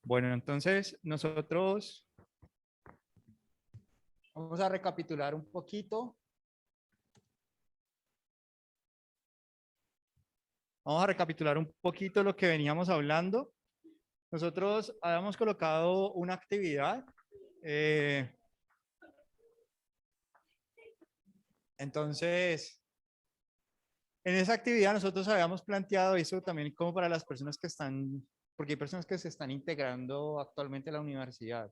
Bueno, entonces nosotros vamos a recapitular un poquito. Vamos a recapitular un poquito lo que veníamos hablando. Nosotros habíamos colocado una actividad. eh, entonces, en esa actividad nosotros habíamos planteado eso también como para las personas que están, porque hay personas que se están integrando actualmente a la universidad,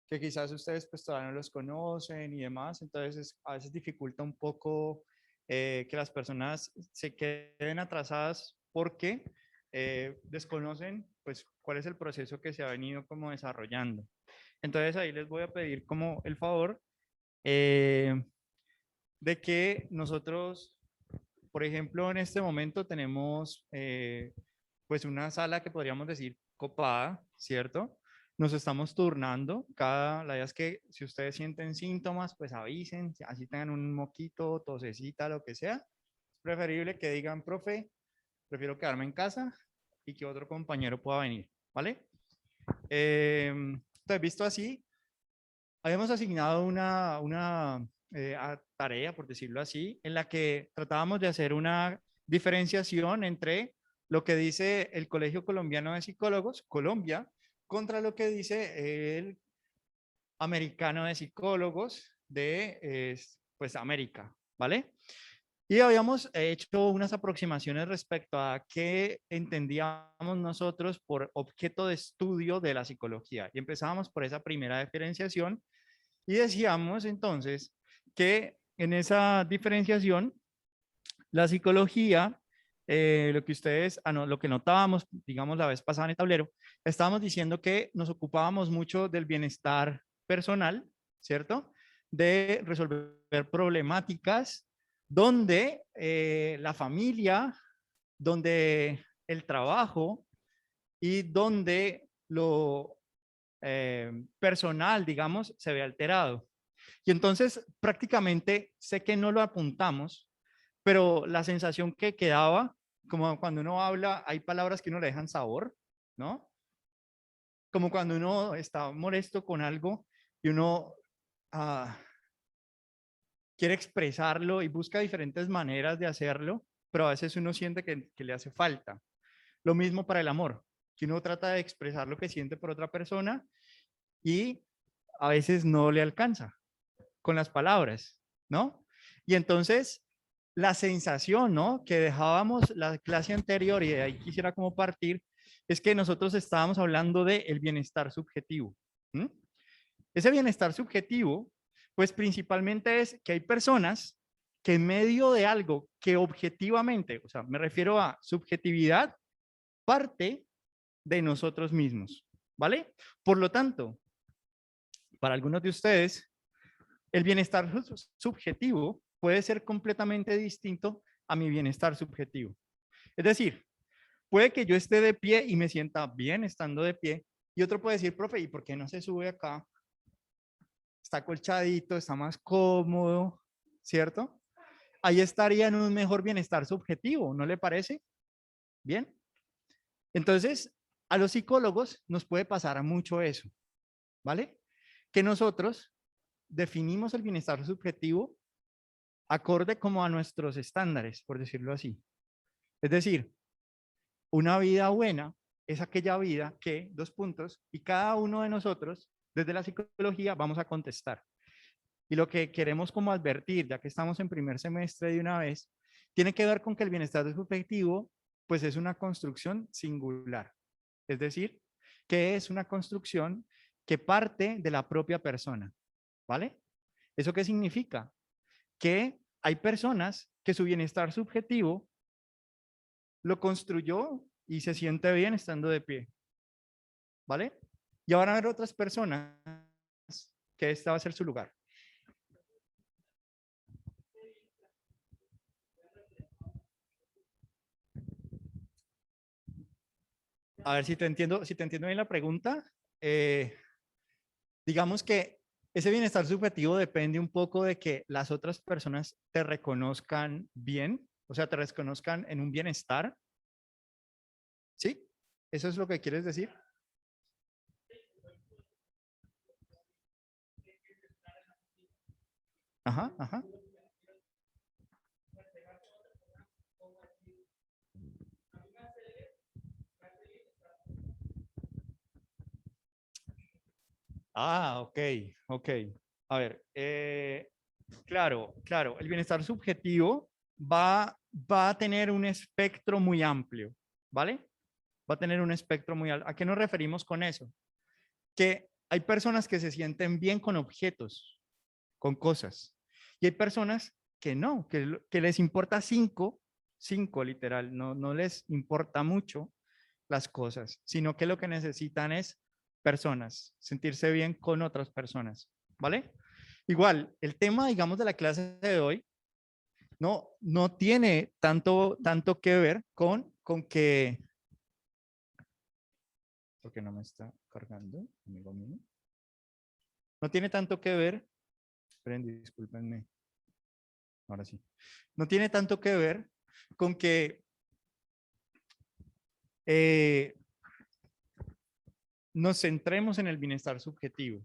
que quizás ustedes pues todavía no los conocen y demás, entonces a veces dificulta un poco que las personas se queden atrasadas porque desconocen pues cuál es el proceso que se ha venido como desarrollando. Entonces ahí les voy a pedir como el favor eh, de que nosotros, por ejemplo, en este momento tenemos pues una sala que podríamos decir copada, ¿cierto? Nos estamos turnando. La idea es que si ustedes sienten síntomas, pues avisen, así tengan un moquito, tosecita, lo que sea. Es preferible que digan, profe, prefiero quedarme en casa y que otro compañero pueda venir, ¿vale? Entonces, visto así, habíamos asignado una tarea, por decirlo así, en la que tratábamos de hacer una diferenciación entre lo que dice el Colegio Colombiano de Psicólogos, Colombia, contra lo que dice el Americano de Psicólogos de pues América, ¿vale? Y habíamos hecho unas aproximaciones respecto a qué entendíamos nosotros por objeto de estudio de la psicología. Y empezábamos por esa primera diferenciación y decíamos entonces que en esa diferenciación, la psicología, lo que ustedes, no, lo que notábamos, digamos, la vez pasada en el tablero, estábamos diciendo que nos ocupábamos mucho del bienestar personal, ¿cierto? De resolver problemáticas donde la familia, donde el trabajo y donde lo personal, digamos, se ve alterado. Y entonces prácticamente sé que no lo apuntamos, pero la sensación que quedaba, como cuando uno habla, hay palabras que uno le dejan sabor, ¿no? Como cuando uno está molesto con algo y uno ah, quiere expresarlo y busca diferentes maneras de hacerlo, pero a veces uno siente que le hace falta. Lo mismo para el amor, que uno trata de expresar lo que siente por otra persona y a veces no le alcanza con las palabras, ¿no? Y entonces la sensación, ¿no? Que dejábamos la clase anterior y de ahí quisiera como partir, es que nosotros estábamos hablando de el bienestar subjetivo. ¿Mm? Ese bienestar subjetivo, pues principalmente es que hay personas que en medio de algo que objetivamente, o sea, me refiero a subjetividad, parte de nosotros mismos, ¿vale? Por lo tanto, para algunos de ustedes, el bienestar subjetivo puede ser completamente distinto a mi bienestar subjetivo. Es decir, puede que yo esté de pie y me sienta bien estando de pie, y otro puede decir, profe, ¿y por qué no se sube acá? Está colchadito, está más cómodo, ¿cierto? Ahí estaría en un mejor bienestar subjetivo, ¿no le parece? Bien. Entonces, a los psicólogos nos puede pasar mucho eso, ¿vale? Que nosotros definimos el bienestar subjetivo acorde como a nuestros estándares, por decirlo así. Es decir, una vida buena es aquella vida que, dos puntos, y cada uno de nosotros, desde la psicología, vamos a contestar. Y lo que queremos como advertir, ya que estamos en primer semestre de una vez, tiene que ver con que el bienestar subjetivo, pues es una construcción singular. Es decir, que es una construcción que parte de la propia persona. ¿Vale? ¿Eso qué significa? Que hay personas que su bienestar subjetivo lo construyó y se siente bien estando de pie, ¿vale? Y ahora van a haber otras personas que esta va a ser su lugar. A ver si te entiendo bien la pregunta. Eh, digamos que ese bienestar subjetivo depende un poco de que las otras personas te reconozcan bien, o sea, te reconozcan en un bienestar, ¿sí? ¿Eso es lo que quieres decir? Ajá, ajá. Ah, ok, ok. A ver, claro, claro, el bienestar subjetivo va a tener un espectro muy amplio, ¿vale? Va a tener un espectro muy amplio. ¿A qué nos referimos con eso? Que hay personas que se sienten bien con objetos, con cosas, y hay personas que no, que les importa cinco literal, no les importa mucho las cosas, sino que lo que necesitan es personas, sentirse bien con otras personas, ¿vale? Igual, el tema, digamos, de la clase de hoy no tiene tanto que ver con que... Porque no me está cargando, amigo mío. No tiene tanto que ver, esperen, discúlpenme, ahora sí. No tiene tanto que ver con que eh, nos centremos en el bienestar subjetivo.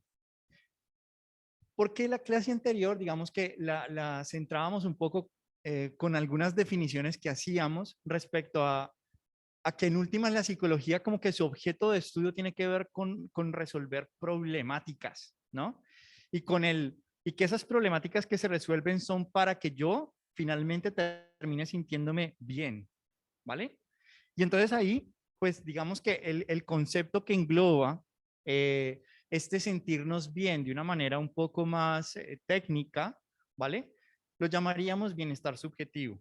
Porque la clase anterior, digamos que la centrábamos un poco con algunas definiciones que hacíamos respecto a que en últimas la psicología como que su objeto de estudio tiene que ver con resolver problemáticas, ¿no? Y que esas problemáticas que se resuelven son para que yo finalmente termine sintiéndome bien, ¿vale? Y entonces ahí, pues digamos que el concepto que engloba este sentirnos bien de una manera un poco más técnica, ¿vale? Lo llamaríamos bienestar subjetivo.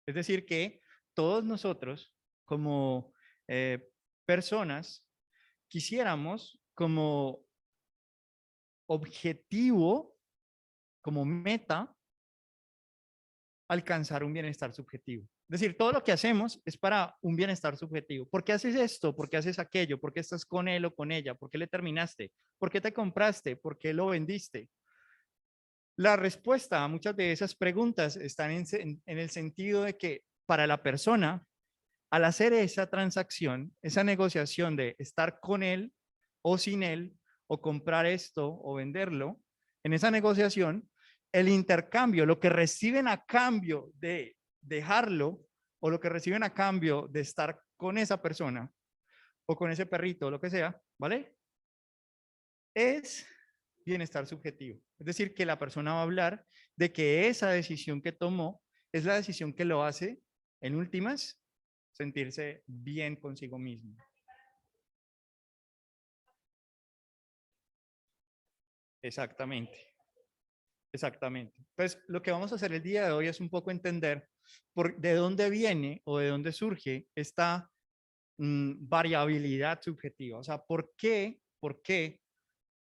Es decir, que todos nosotros como personas quisiéramos como objetivo, como meta, alcanzar un bienestar subjetivo. Es decir, todo lo que hacemos es para un bienestar subjetivo. ¿Por qué haces esto? ¿Por qué haces aquello? ¿Por qué estás con él o con ella? ¿Por qué le terminaste? ¿Por qué te compraste? ¿Por qué lo vendiste? La respuesta a muchas de esas preguntas están en el sentido de que para la persona, al hacer esa transacción, esa negociación de estar con él o sin él, o comprar esto o venderlo, en esa negociación, el intercambio, lo que reciben a cambio de dejarlo o lo que reciben a cambio de estar con esa persona o con ese perrito o lo que sea, ¿vale? Es bienestar subjetivo. Es decir, que la persona va a hablar de que esa decisión que tomó es la decisión que lo hace, en últimas, sentirse bien consigo mismo. Exactamente, exactamente. Pues lo que vamos a hacer el día de hoy es un poco entender de dónde viene o de dónde surge esta variabilidad subjetiva. O sea, por qué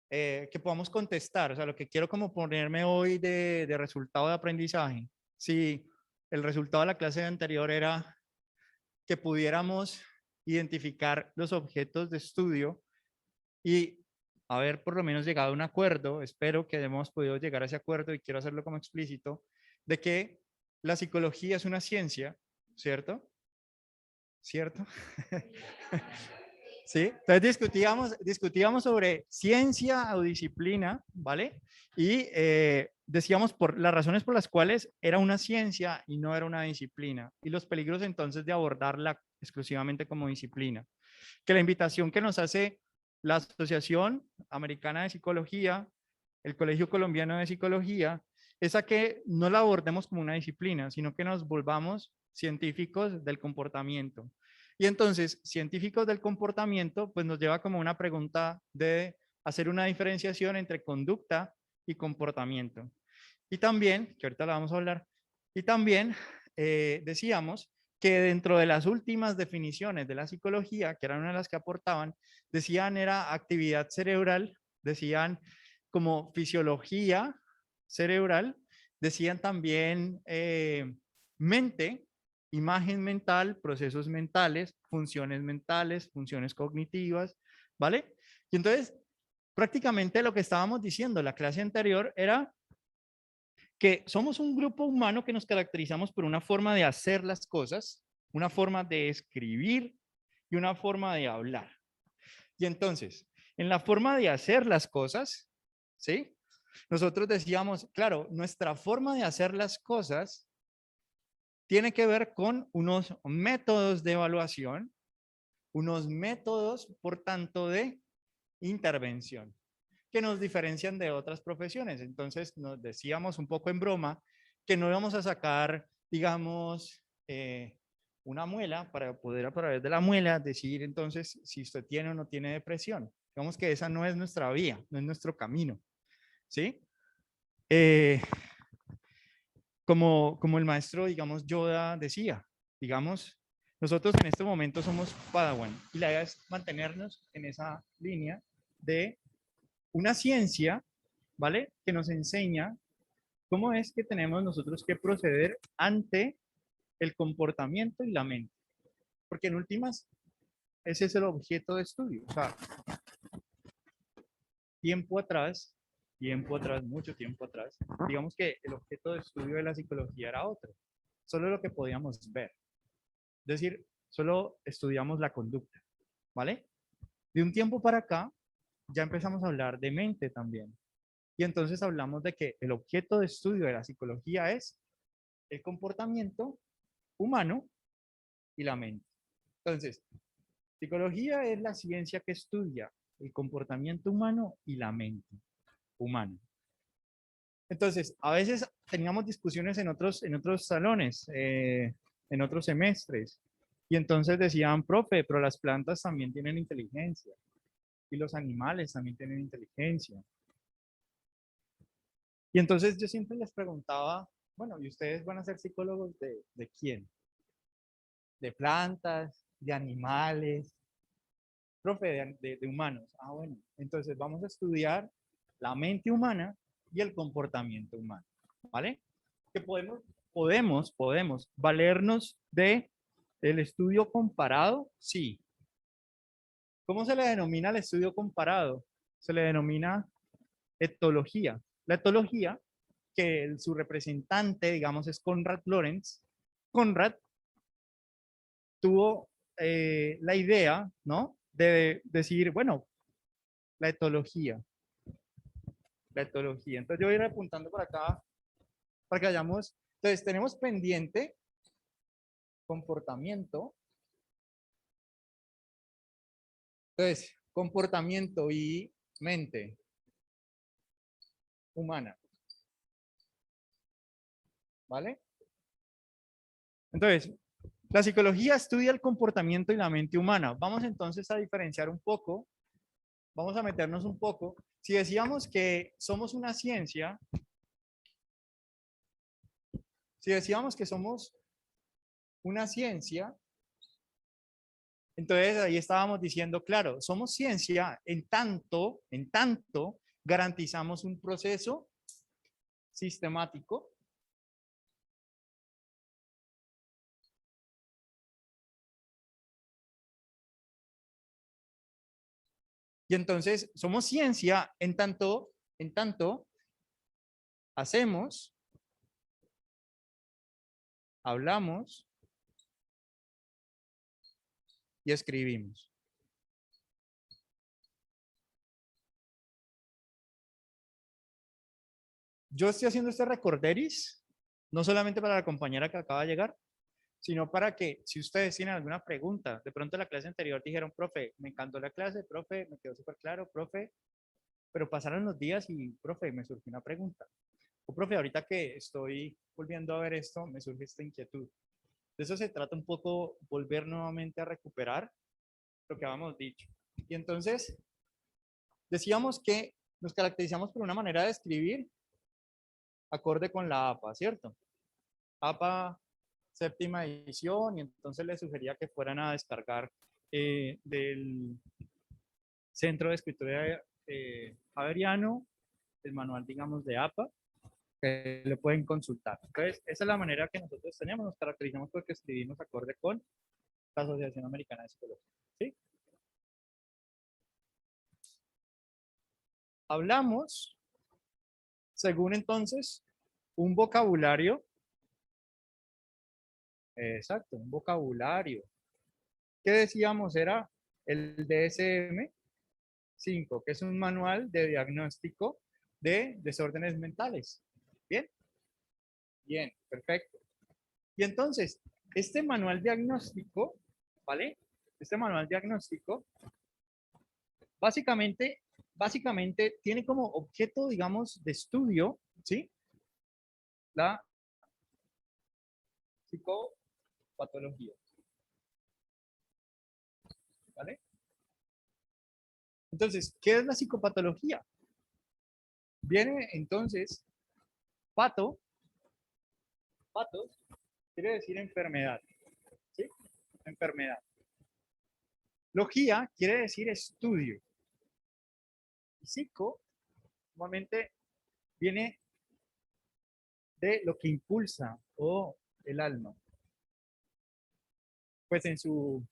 que podamos contestar. O sea, lo que quiero como ponerme hoy de resultado de aprendizaje. Si el resultado de la clase anterior era que pudiéramos identificar los objetos de estudio y haber por lo menos llegado a un acuerdo, espero que hemos podido llegar a ese acuerdo y quiero hacerlo como explícito, de que la psicología es una ciencia, ¿cierto? ¿Cierto? Sí, entonces discutíamos sobre ciencia o disciplina, ¿vale? Y decíamos por las razones por las cuales era una ciencia y no era una disciplina, y los peligros entonces de abordarla exclusivamente como disciplina. Que la invitación que nos hace la Asociación Americana de Psicología, el Colegio Colombiano de Psicología, es a que no la abordemos como una disciplina, sino que nos volvamos científicos del comportamiento. Y entonces, científicos del comportamiento, pues nos lleva como una pregunta de hacer una diferenciación entre conducta y comportamiento. Y también, que ahorita la vamos a hablar, y también decíamos que dentro de las últimas definiciones de la psicología, que eran una de las que aportaban, decían era actividad cerebral, decían como fisiología cerebral, decían también mente, imagen mental, procesos mentales, funciones cognitivas, ¿vale? Y entonces, prácticamente lo que estábamos diciendo en la clase anterior era que somos un grupo humano que nos caracterizamos por una forma de hacer las cosas, una forma de escribir y una forma de hablar. Y entonces, en la forma de hacer las cosas, ¿sí? Nosotros decíamos, claro, nuestra forma de hacer las cosas tiene que ver con unos métodos de evaluación, unos métodos, por tanto, de intervención, que nos diferencian de otras profesiones. Entonces, nos decíamos un poco en broma que no íbamos a sacar, digamos, una muela para poder a través de la muela decir entonces si usted tiene o no tiene depresión. Digamos que esa no es nuestra vía, no es nuestro camino, ¿sí? Eh, como el maestro, digamos, Yoda decía, digamos, nosotros en este momento somos Padawan y la idea es mantenernos en esa línea de una ciencia, ¿vale? Que nos enseña cómo es que tenemos nosotros que proceder ante el comportamiento y la mente. Porque en últimas, ese es el objeto de estudio. O sea, tiempo atrás, mucho tiempo atrás, digamos que el objeto de estudio de la psicología era otro. Solo lo que podíamos ver. Es decir, solo estudiamos la conducta, ¿vale? De un tiempo para acá, ya empezamos a hablar de mente también. Y entonces hablamos de que el objeto de estudio de la psicología es el comportamiento humano y la mente. Entonces, psicología es la ciencia que estudia el comportamiento humano y la mente humana. Entonces, a veces teníamos discusiones en otros salones, en otros semestres, y entonces decían, profe, pero las plantas también tienen inteligencia y los animales también tienen inteligencia. Y entonces yo siempre les preguntaba, bueno, ¿y ustedes van a ser psicólogos de quién? ¿De plantas? ¿De animales? Profe, de humanos. Ah, bueno, entonces vamos a estudiar la mente humana y el comportamiento humano, ¿vale? Que podemos valernos de el estudio comparado, sí. ¿Cómo se le denomina el estudio comparado? Se le denomina etología. La etología, que su representante, digamos, es Konrad Lorenz. Konrad tuvo la idea, ¿no? De decir, bueno, la etología, la etología. Entonces yo voy a ir apuntando por acá para que hayamos, entonces tenemos pendiente comportamiento, entonces comportamiento y mente humana, ¿vale? Entonces, la psicología estudia el comportamiento y la mente humana. Vamos entonces a diferenciar un poco, vamos a meternos un poco. Si decíamos que somos una ciencia, si decíamos que somos una ciencia, entonces ahí estábamos diciendo, claro, somos ciencia en tanto garantizamos un proceso sistemático y entonces somos ciencia en tanto hacemos, hablamos y escribimos. Yo estoy haciendo este recorderis, no solamente para la compañera que acaba de llegar, sino para que si ustedes tienen alguna pregunta, de pronto en la clase anterior dijeron, profe, me encantó la clase, profe, me quedó súper claro, profe, pero pasaron los días y, profe, me surgió una pregunta. O, profe, ahorita que estoy volviendo a ver esto, me surge esta inquietud. De eso se trata un poco, volver nuevamente a recuperar lo que habíamos dicho. Y entonces, decíamos que nos caracterizamos por una manera de escribir acorde con la APA, ¿cierto? APA séptima edición, y entonces les sugería que fueran a descargar del Centro de Escritura Javeriano, el manual, digamos, de APA, que le pueden consultar. Entonces, esa es la manera que nosotros tenemos, nos caracterizamos porque escribimos acorde con la Asociación Americana de Psicología. ¿Sí? Hablamos, según entonces, un vocabulario, exacto, un vocabulario, que decíamos era el DSM-5, que es un manual de diagnóstico de desórdenes mentales. ¿Bien? Bien, perfecto. Y entonces, este manual diagnóstico, ¿vale? Este manual diagnóstico, básicamente tiene como objeto, digamos, de estudio, ¿sí? La psicopatología, ¿vale? Entonces, ¿qué es la psicopatología? Viene entonces, pato, patos, quiere decir enfermedad, ¿sí? Enfermedad. Logía quiere decir estudio. Y psico, normalmente, viene de lo que impulsa o el alma. Pues en su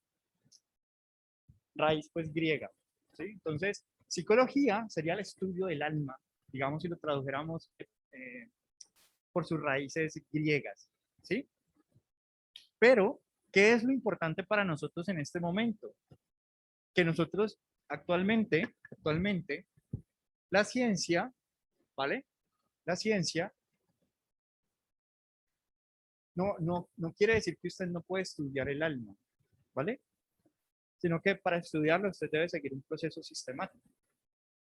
raíz pues griega, ¿sí? Entonces, psicología sería el estudio del alma, digamos si lo tradujéramos por sus raíces griegas, ¿sí? Pero, ¿qué es lo importante para nosotros en este momento? Que nosotros actualmente, la ciencia, ¿vale? La ciencia no quiere decir que usted no puede estudiar el alma, ¿vale? Sino que para estudiarlo usted debe seguir un proceso sistemático,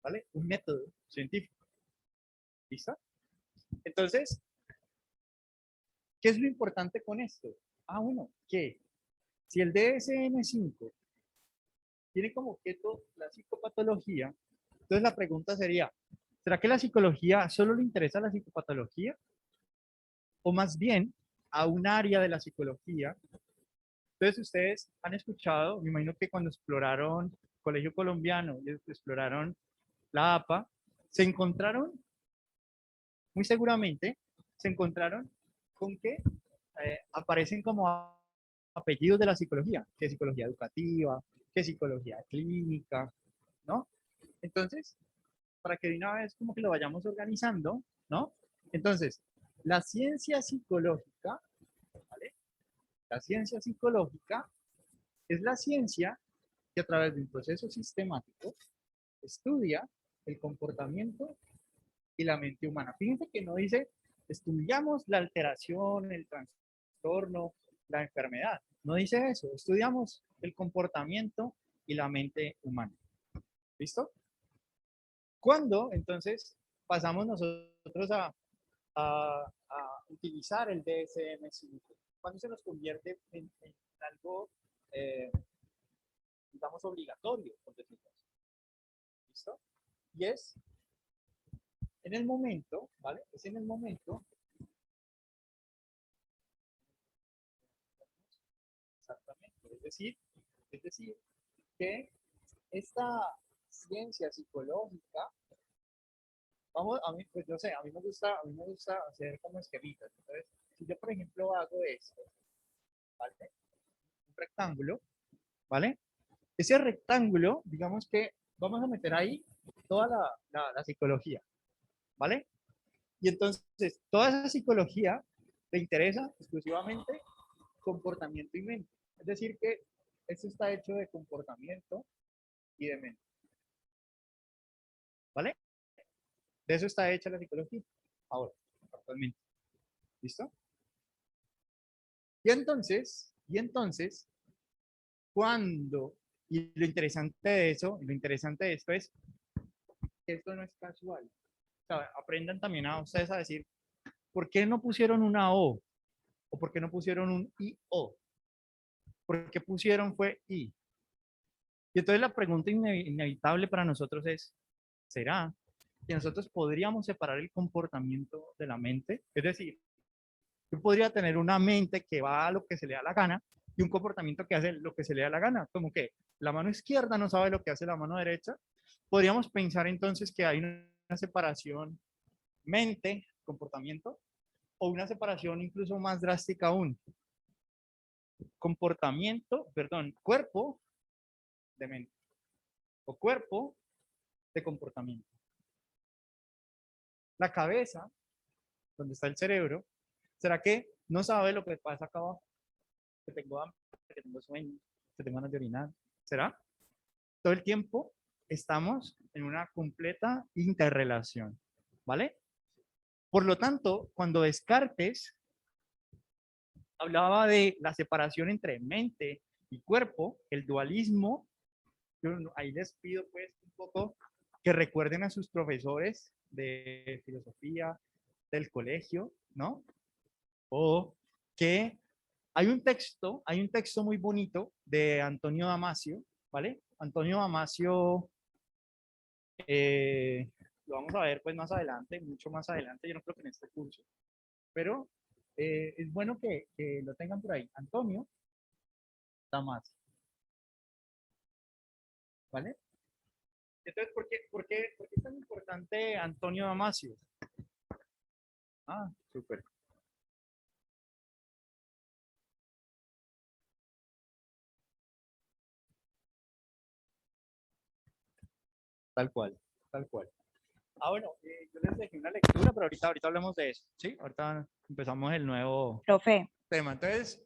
¿vale? Un método científico, ¿listo? Entonces, ¿qué es lo importante con esto? Ah, bueno, que si el DSM-5 tiene como objeto la psicopatología, entonces la pregunta sería, ¿será que la psicología solo le interesa la psicopatología? O más bien a un área de la psicología. Entonces ustedes han escuchado, me imagino que cuando exploraron Colegio Colombiano y exploraron la APA, se encontraron, muy seguramente, se encontraron con que aparecen como apellidos de la psicología, que psicología educativa, que psicología clínica, ¿no? Entonces, para que de una vez como que lo vayamos organizando, ¿no? Entonces, la ciencia psicológica, ¿vale? La ciencia psicológica es la ciencia que a través de un proceso sistemático estudia el comportamiento y la mente humana. Fíjense que no dice estudiamos la alteración, el trastorno, la enfermedad. No dice eso. Estudiamos el comportamiento y la mente humana. ¿Listo? ¿Cuándo entonces pasamos nosotros a utilizar el DSM-5? ¿Cuándo se nos convierte en algo, eh, digamos, obligatorio, por decirlo así? ¿Listo? Y es en el momento, ¿vale? Es en el momento, exactamente, es decir, que esta ciencia psicológica, vamos, a mí, pues yo sé, a mí me gusta hacer como esquemitas. Entonces, si yo, por ejemplo, hago esto, ¿vale? Un rectángulo, ¿vale? Ese rectángulo, digamos que vamos a meter ahí toda la psicología, ¿vale? Y entonces, toda esa psicología te interesa exclusivamente comportamiento y mente. Es decir, que esto está hecho de comportamiento y de mente, ¿vale? De eso está hecha la psicología. Ahora, actualmente. ¿Listo? Y entonces, cuando, y lo interesante de esto es que esto no es casual. O sea, aprendan también a ustedes a decir, ¿por qué no pusieron una O? ¿O por qué no pusieron un IO? ¿Por qué pusieron fue I? Y entonces la pregunta inevitable para nosotros es, ¿será que nosotros podríamos separar el comportamiento de la mente? Es decir, yo podría tener una mente que va a lo que se le da la gana y un comportamiento que hace lo que se le da la gana, como que la mano izquierda no sabe lo que hace la mano derecha. Podríamos pensar entonces que hay una separación mente-comportamiento o una separación incluso más drástica aún, cuerpo de mente o cuerpo de comportamiento. La cabeza, donde está el cerebro, ¿será que no sabe lo que pasa acá abajo? Que tengo hambre, que tengo sueño, que tengo ganas de orinar. ¿Será? Todo el tiempo estamos en una completa interrelación. ¿vale? Por lo tanto, cuando Descartes hablaba de la separación entre mente y cuerpo, el dualismo, yo ahí les pido pues un poco que recuerden a sus profesores de filosofía del colegio, ¿no? O que hay un texto muy bonito de Antonio Damasio, ¿vale? Antonio Damasio, lo vamos a ver pues más adelante, mucho más adelante, yo no creo que en este curso, pero es bueno que lo tengan por ahí. Antonio Damasio, ¿vale? Entonces, ¿por qué es tan importante Antonio Damasio? Ah, súper. Tal cual, tal cual. Ah, bueno, yo les dejé una lectura, pero ahorita hablamos de eso, ¿sí? Ahorita empezamos el nuevo Profe. tema. Entonces,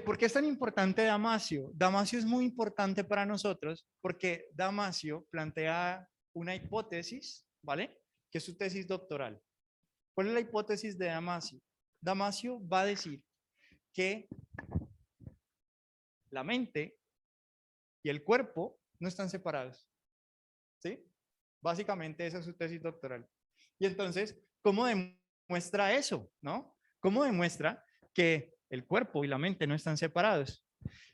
¿por qué es tan importante Damasio? Damasio es muy importante para nosotros porque Damasio plantea una hipótesis, ¿vale? Que es su tesis doctoral. ¿Cuál es la hipótesis de Damasio? Damasio va a decir que la mente y el cuerpo no están separados, ¿sí? Básicamente esa es su tesis doctoral. Y entonces, ¿cómo demuestra eso, no? ¿Cómo demuestra que el cuerpo y la mente no están separados?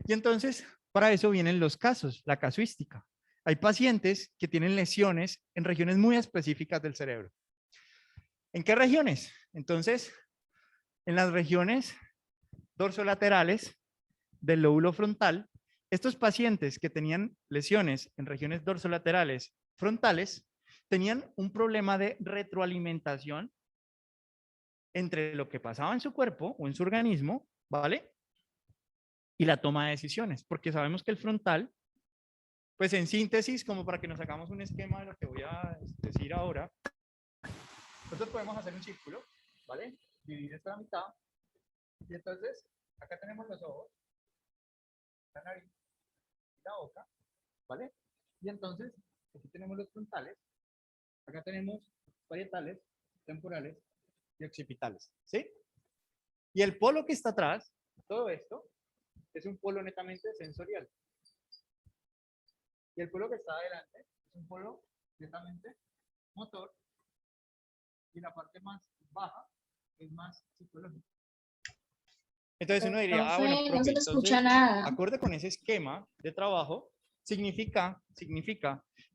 Y entonces, para eso vienen los casos, la casuística. Hay pacientes que tienen lesiones en regiones muy específicas del cerebro. ¿En qué regiones? Entonces, en las regiones dorsolaterales del lóbulo frontal, estos pacientes que tenían lesiones en regiones dorsolaterales frontales tenían un problema de retroalimentación entre lo que pasaba en su cuerpo o en su organismo, ¿vale? Y la toma de decisiones, porque sabemos que el frontal, pues en síntesis, como para que nos hagamos un esquema de lo que voy a decir ahora, nosotros podemos hacer un círculo, ¿vale? Dividir esta a la mitad, y entonces acá tenemos los ojos, la nariz y la boca, ¿vale? Y entonces aquí tenemos los frontales, acá tenemos parietales, temporales y occipitales, ¿sí? Y el polo que está atrás, todo esto, es un polo netamente sensorial. Y el polo que está adelante es un polo netamente motor. Y la parte más baja es más psicológica. Entonces uno diría, Profe, bueno, no profe, se le escucha entonces, nada. acorde con ese esquema de trabajo, significa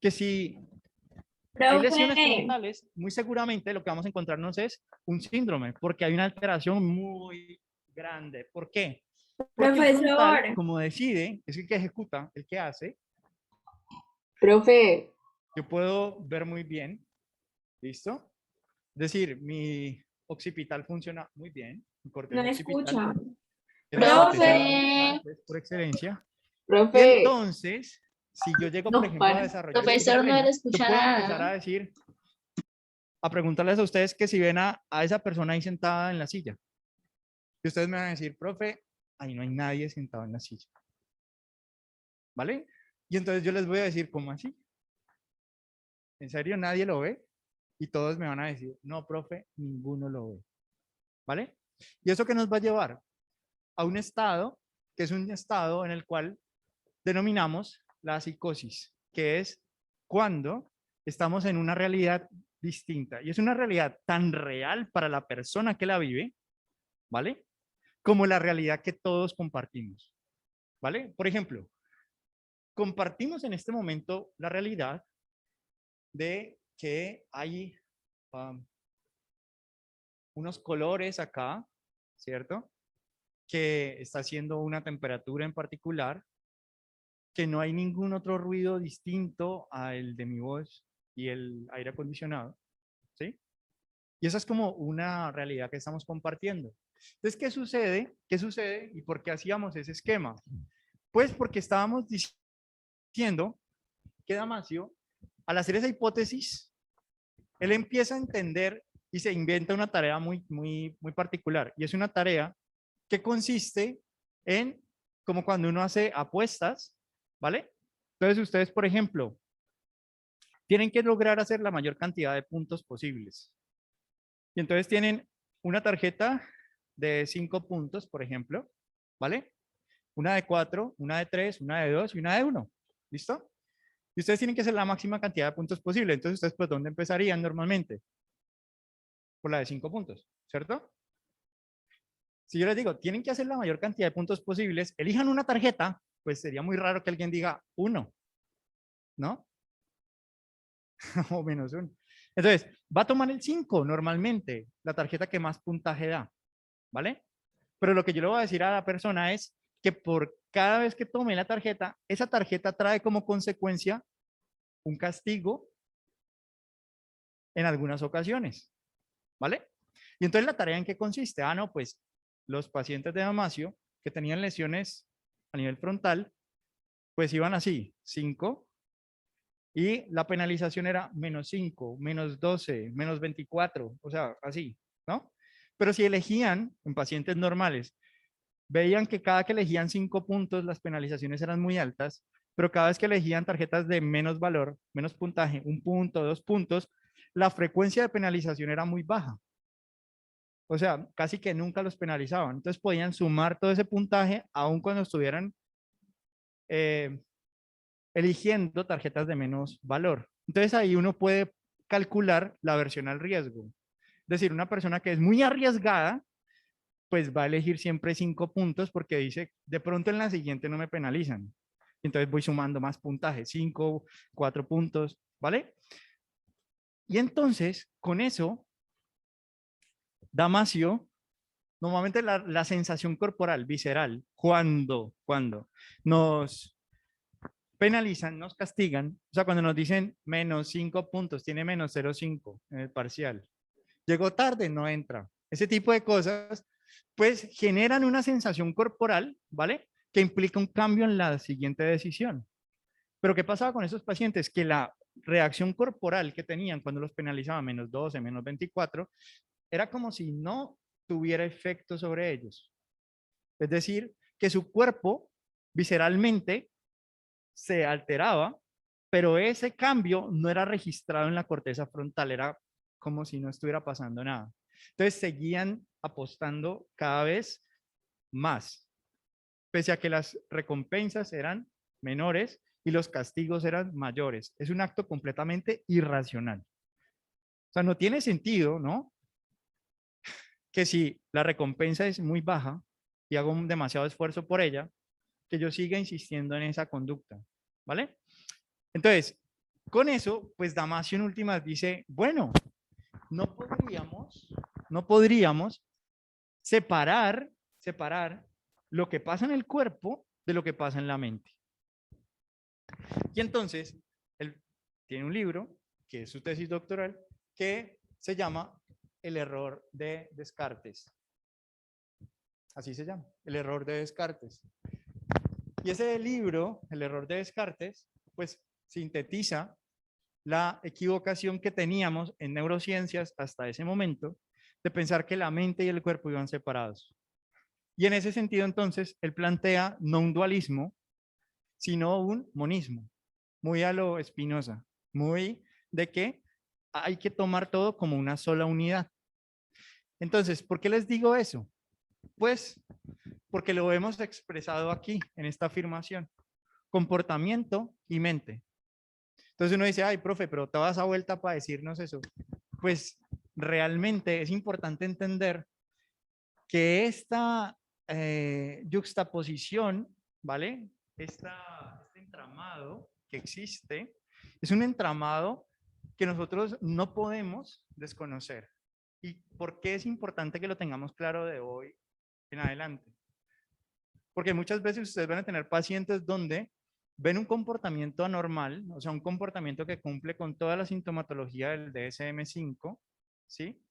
que si hay lesiones Profe, frontales, muy seguramente lo que vamos a encontrarnos es un síndrome, porque hay una alteración muy grande. ¿Por qué? Porque el frontal, profesor. como decide, es el que ejecuta, el que hace, Profe, yo puedo ver muy bien, ¿listo? Es decir, mi occipital funciona muy bien, mi No corteza occipital escucha. es la corteza Profe, ventral, pues, por excelencia. Y profe, entonces, si yo llego, por no ejemplo, a para. desarrollar profesor, no le esquizofrenia, yo escucha puedo empezar nada. a decir, a preguntarles a ustedes que si ven a esa persona ahí sentada en la silla. Y ustedes me van a decir, profe, ahí no hay nadie sentado en la silla. ¿Vale? Y entonces yo les voy a decir, ¿cómo así? ¿En serio nadie lo ve? Y todos me van a decir, no, profe, ninguno lo ve. ¿Vale? ¿Y eso qué nos va a llevar? A un estado, que es un estado en el cual denominamos la psicosis, que es cuando estamos en una realidad distinta. Y es una realidad tan real para la persona que la vive, ¿vale? Como la realidad que todos compartimos, ¿vale? Por ejemplo, compartimos en este momento la realidad de que hay unos colores acá, ¿cierto? Que está haciendo una temperatura en particular, que no hay ningún otro ruido distinto al de mi voz y el aire acondicionado, ¿sí? Y esa es como una realidad que estamos compartiendo. Entonces, ¿qué sucede? ¿Qué sucede? ¿Y por qué hacíamos ese esquema? Pues porque estábamos diciendo que Damasio, al hacer esa hipótesis, él empieza a entender y se inventa una tarea muy particular. Y es una tarea que consiste en, como cuando uno hace apuestas, ¿vale? Entonces ustedes, por ejemplo, tienen que lograr hacer la mayor cantidad de puntos posibles. Y entonces tienen una tarjeta de 5 puntos, por ejemplo, ¿vale? Una de 4, una de 3, una de 2 y una de 1. ¿Listo? Y ustedes tienen que hacer la máxima cantidad de puntos posible. Entonces, ustedes, ¿por dónde empezarían normalmente? Por la de 5 puntos, ¿cierto? Si yo les digo, tienen que hacer la mayor cantidad de puntos posibles, elijan una tarjeta, pues sería muy raro que alguien diga 1, ¿no? O menos 1. Entonces, va a tomar el 5 normalmente, la tarjeta que más puntaje da, ¿vale? Pero lo que yo le voy a decir a la persona es que por cada vez que tome la tarjeta, esa tarjeta trae como consecuencia un castigo en algunas ocasiones, ¿vale? Y entonces la tarea en qué consiste. Ah, no, pues los pacientes de Damasio que tenían lesiones a nivel frontal, pues iban así, 5, y la penalización era -5, -12, -24, o sea, así, ¿no? Pero si elegían en pacientes normales, veían que cada que elegían 5 puntos, las penalizaciones eran muy altas, pero cada vez que elegían tarjetas de menos valor, menos puntaje, 1 punto, 2 puntos, la frecuencia de penalización era muy baja. O sea, casi que nunca los penalizaban. Entonces podían sumar todo ese puntaje aun cuando estuvieran eh, eligiendo tarjetas de menos valor. Entonces ahí uno puede calcular la aversión al riesgo. Es decir, una persona que es muy arriesgada, pues va a elegir siempre 5 puntos porque dice, de pronto en la siguiente no me penalizan. Entonces voy sumando más puntaje, 5, 4 puntos, ¿vale? Y entonces, con eso, Damasio, normalmente la sensación corporal, visceral, cuando nos penalizan, nos castigan, o sea, cuando nos dicen -5 puntos, tiene -0,5 en el parcial, llegó tarde, no entra, ese tipo de cosas, pues generan una sensación corporal, ¿vale? Que implica un cambio en la siguiente decisión. Pero ¿qué pasaba con esos pacientes? Que la reacción corporal que tenían cuando los penalizaban -12, -24, era como si no tuviera efecto sobre ellos. Es decir, que su cuerpo visceralmente se alteraba, pero ese cambio no era registrado en la corteza frontal, era como si no estuviera pasando nada. Entonces seguían apostando cada vez más, pese a que las recompensas eran menores y los castigos eran mayores. Es un acto completamente irracional. O sea, no tiene sentido, ¿no? Que si la recompensa es muy baja y hago un demasiado esfuerzo por ella, que yo siga insistiendo en esa conducta, ¿vale? Entonces, con eso, pues Damasio en últimas dice, bueno, no podríamos, no podríamos separar lo que pasa en el cuerpo de lo que pasa en la mente. Y entonces, él tiene un libro, que es su tesis doctoral, que se llama El error de Descartes. Así se llama, El error de Descartes. Y ese libro, El error de Descartes, pues sintetiza la equivocación que teníamos en neurociencias hasta ese momento de pensar que la mente y el cuerpo iban separados. Y en ese sentido, entonces, él plantea no un dualismo, sino un monismo, muy a lo Spinoza, muy de que hay que tomar todo como una sola unidad. Entonces, ¿por qué les digo eso? Pues porque lo hemos expresado aquí, en esta afirmación. Comportamiento y mente. Entonces uno dice, ay, profe, pero te vas a vuelta para decirnos eso. Pues realmente es importante entender que esta juxtaposición, ¿vale? Este entramado que existe es un entramado que nosotros no podemos desconocer. ¿Y por qué es importante que lo tengamos claro de hoy en adelante? Porque muchas veces ustedes van a tener pacientes donde ven un comportamiento anormal, o sea, un comportamiento que cumple con toda la sintomatología del DSM-5, ¿sí?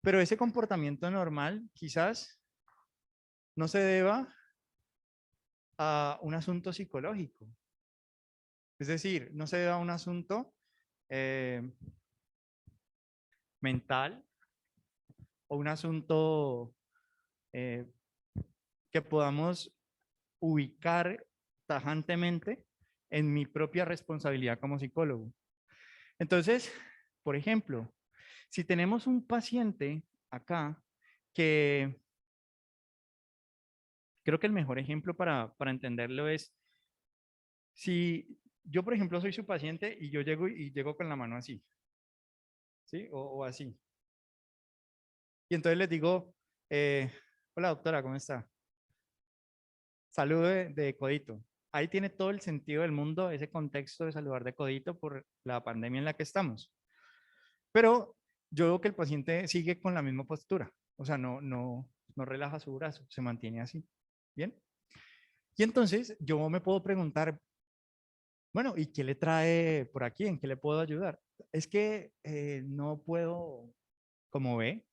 Pero ese comportamiento normal quizás no se deba a un asunto psicológico. Es decir, no se deba a un asunto eh, mental o un asunto eh, que podamos ubicar tajantemente en mi propia responsabilidad como psicólogo. Entonces, por ejemplo, si tenemos un paciente acá que creo que el mejor ejemplo para entenderlo es si yo, por ejemplo, soy su paciente y yo llego con la mano así, ¿sí? O así. Y entonces les digo, hola doctora, ¿cómo está? Saludo de codito. Ahí tiene todo el sentido del mundo ese contexto de saludar de codito por la pandemia en la que estamos. Pero yo veo que el paciente sigue con la misma postura. O sea, no relaja su brazo, se mantiene así. ¿Bien? Y entonces yo me puedo preguntar, bueno, ¿y qué le trae por aquí? ¿En qué le puedo ayudar? Es que no puedo, como ve,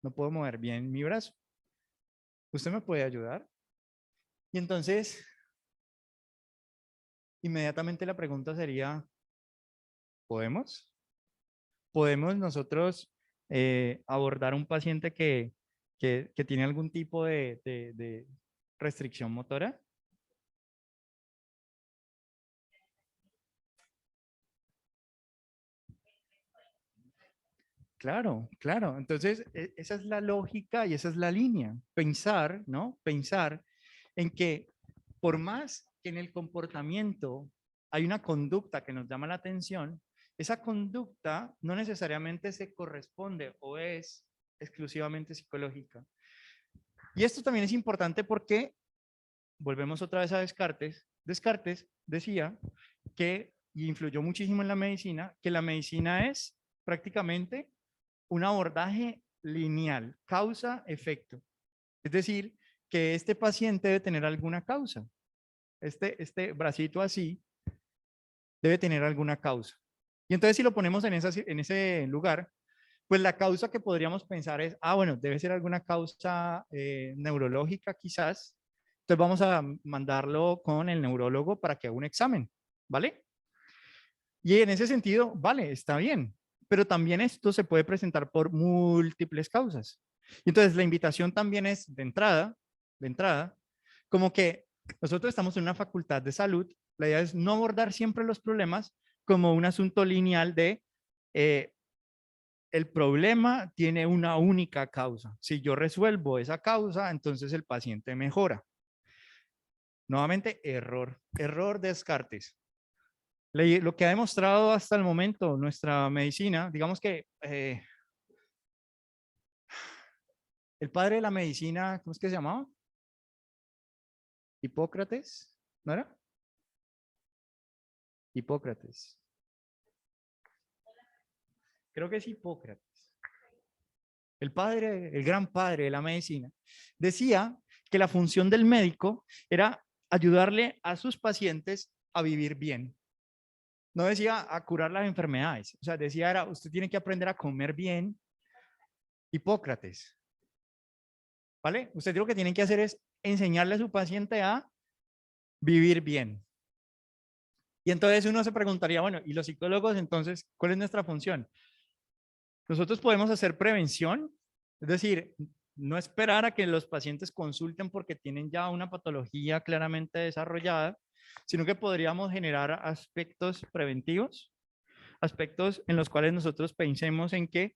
no puedo mover bien mi brazo. ¿Usted me puede ayudar? Y entonces, inmediatamente la pregunta sería, ¿podemos? ¿Podemos nosotros abordar un paciente que tiene algún tipo de restricción motora? Claro, claro. Entonces, esa es la lógica y esa es la línea. Pensar, ¿no? Pensar en que por más que en el comportamiento hay una conducta que nos llama la atención, esa conducta no necesariamente se corresponde o es exclusivamente psicológica. Y esto también es importante porque volvemos otra vez a Descartes. Descartes decía que, y influyó muchísimo en la medicina, que la medicina es prácticamente un abordaje lineal, causa-efecto. Es decir, que este paciente debe tener alguna causa. Este bracito así debe tener alguna causa. Y entonces si lo ponemos en ese lugar, pues la causa que podríamos pensar es, bueno, debe ser alguna causa neurológica quizás. Entonces vamos a mandarlo con el neurólogo para que haga un examen, ¿vale? Y en ese sentido, vale, está bien, pero también esto se puede presentar por múltiples causas. Y entonces la invitación también es de entrada, como que nosotros estamos en una facultad de salud, la idea es no abordar siempre los problemas como un asunto lineal de eh, el problema tiene una única causa. Si yo resuelvo esa causa, entonces el paciente mejora. Nuevamente, error de Descartes. Lo que ha demostrado hasta el momento nuestra medicina, digamos que el padre de la medicina, ¿cómo es que se llamaba? Hipócrates, ¿no era? Hipócrates. Creo que es Hipócrates. El padre, el gran padre de la medicina, decía que la función del médico era ayudarle a sus pacientes a vivir bien. No decía a curar las enfermedades, o sea, decía era, usted tiene que aprender a comer bien. Hipócrates, ¿vale? Usted lo que tiene que hacer es enseñarle a su paciente a vivir bien. Y entonces uno se preguntaría, bueno, ¿y los psicólogos entonces cuál es nuestra función? Nosotros podemos hacer prevención, es decir, no esperar a que los pacientes consulten porque tienen ya una patología claramente desarrollada, sino que podríamos generar aspectos preventivos, aspectos en los cuales nosotros pensemos en que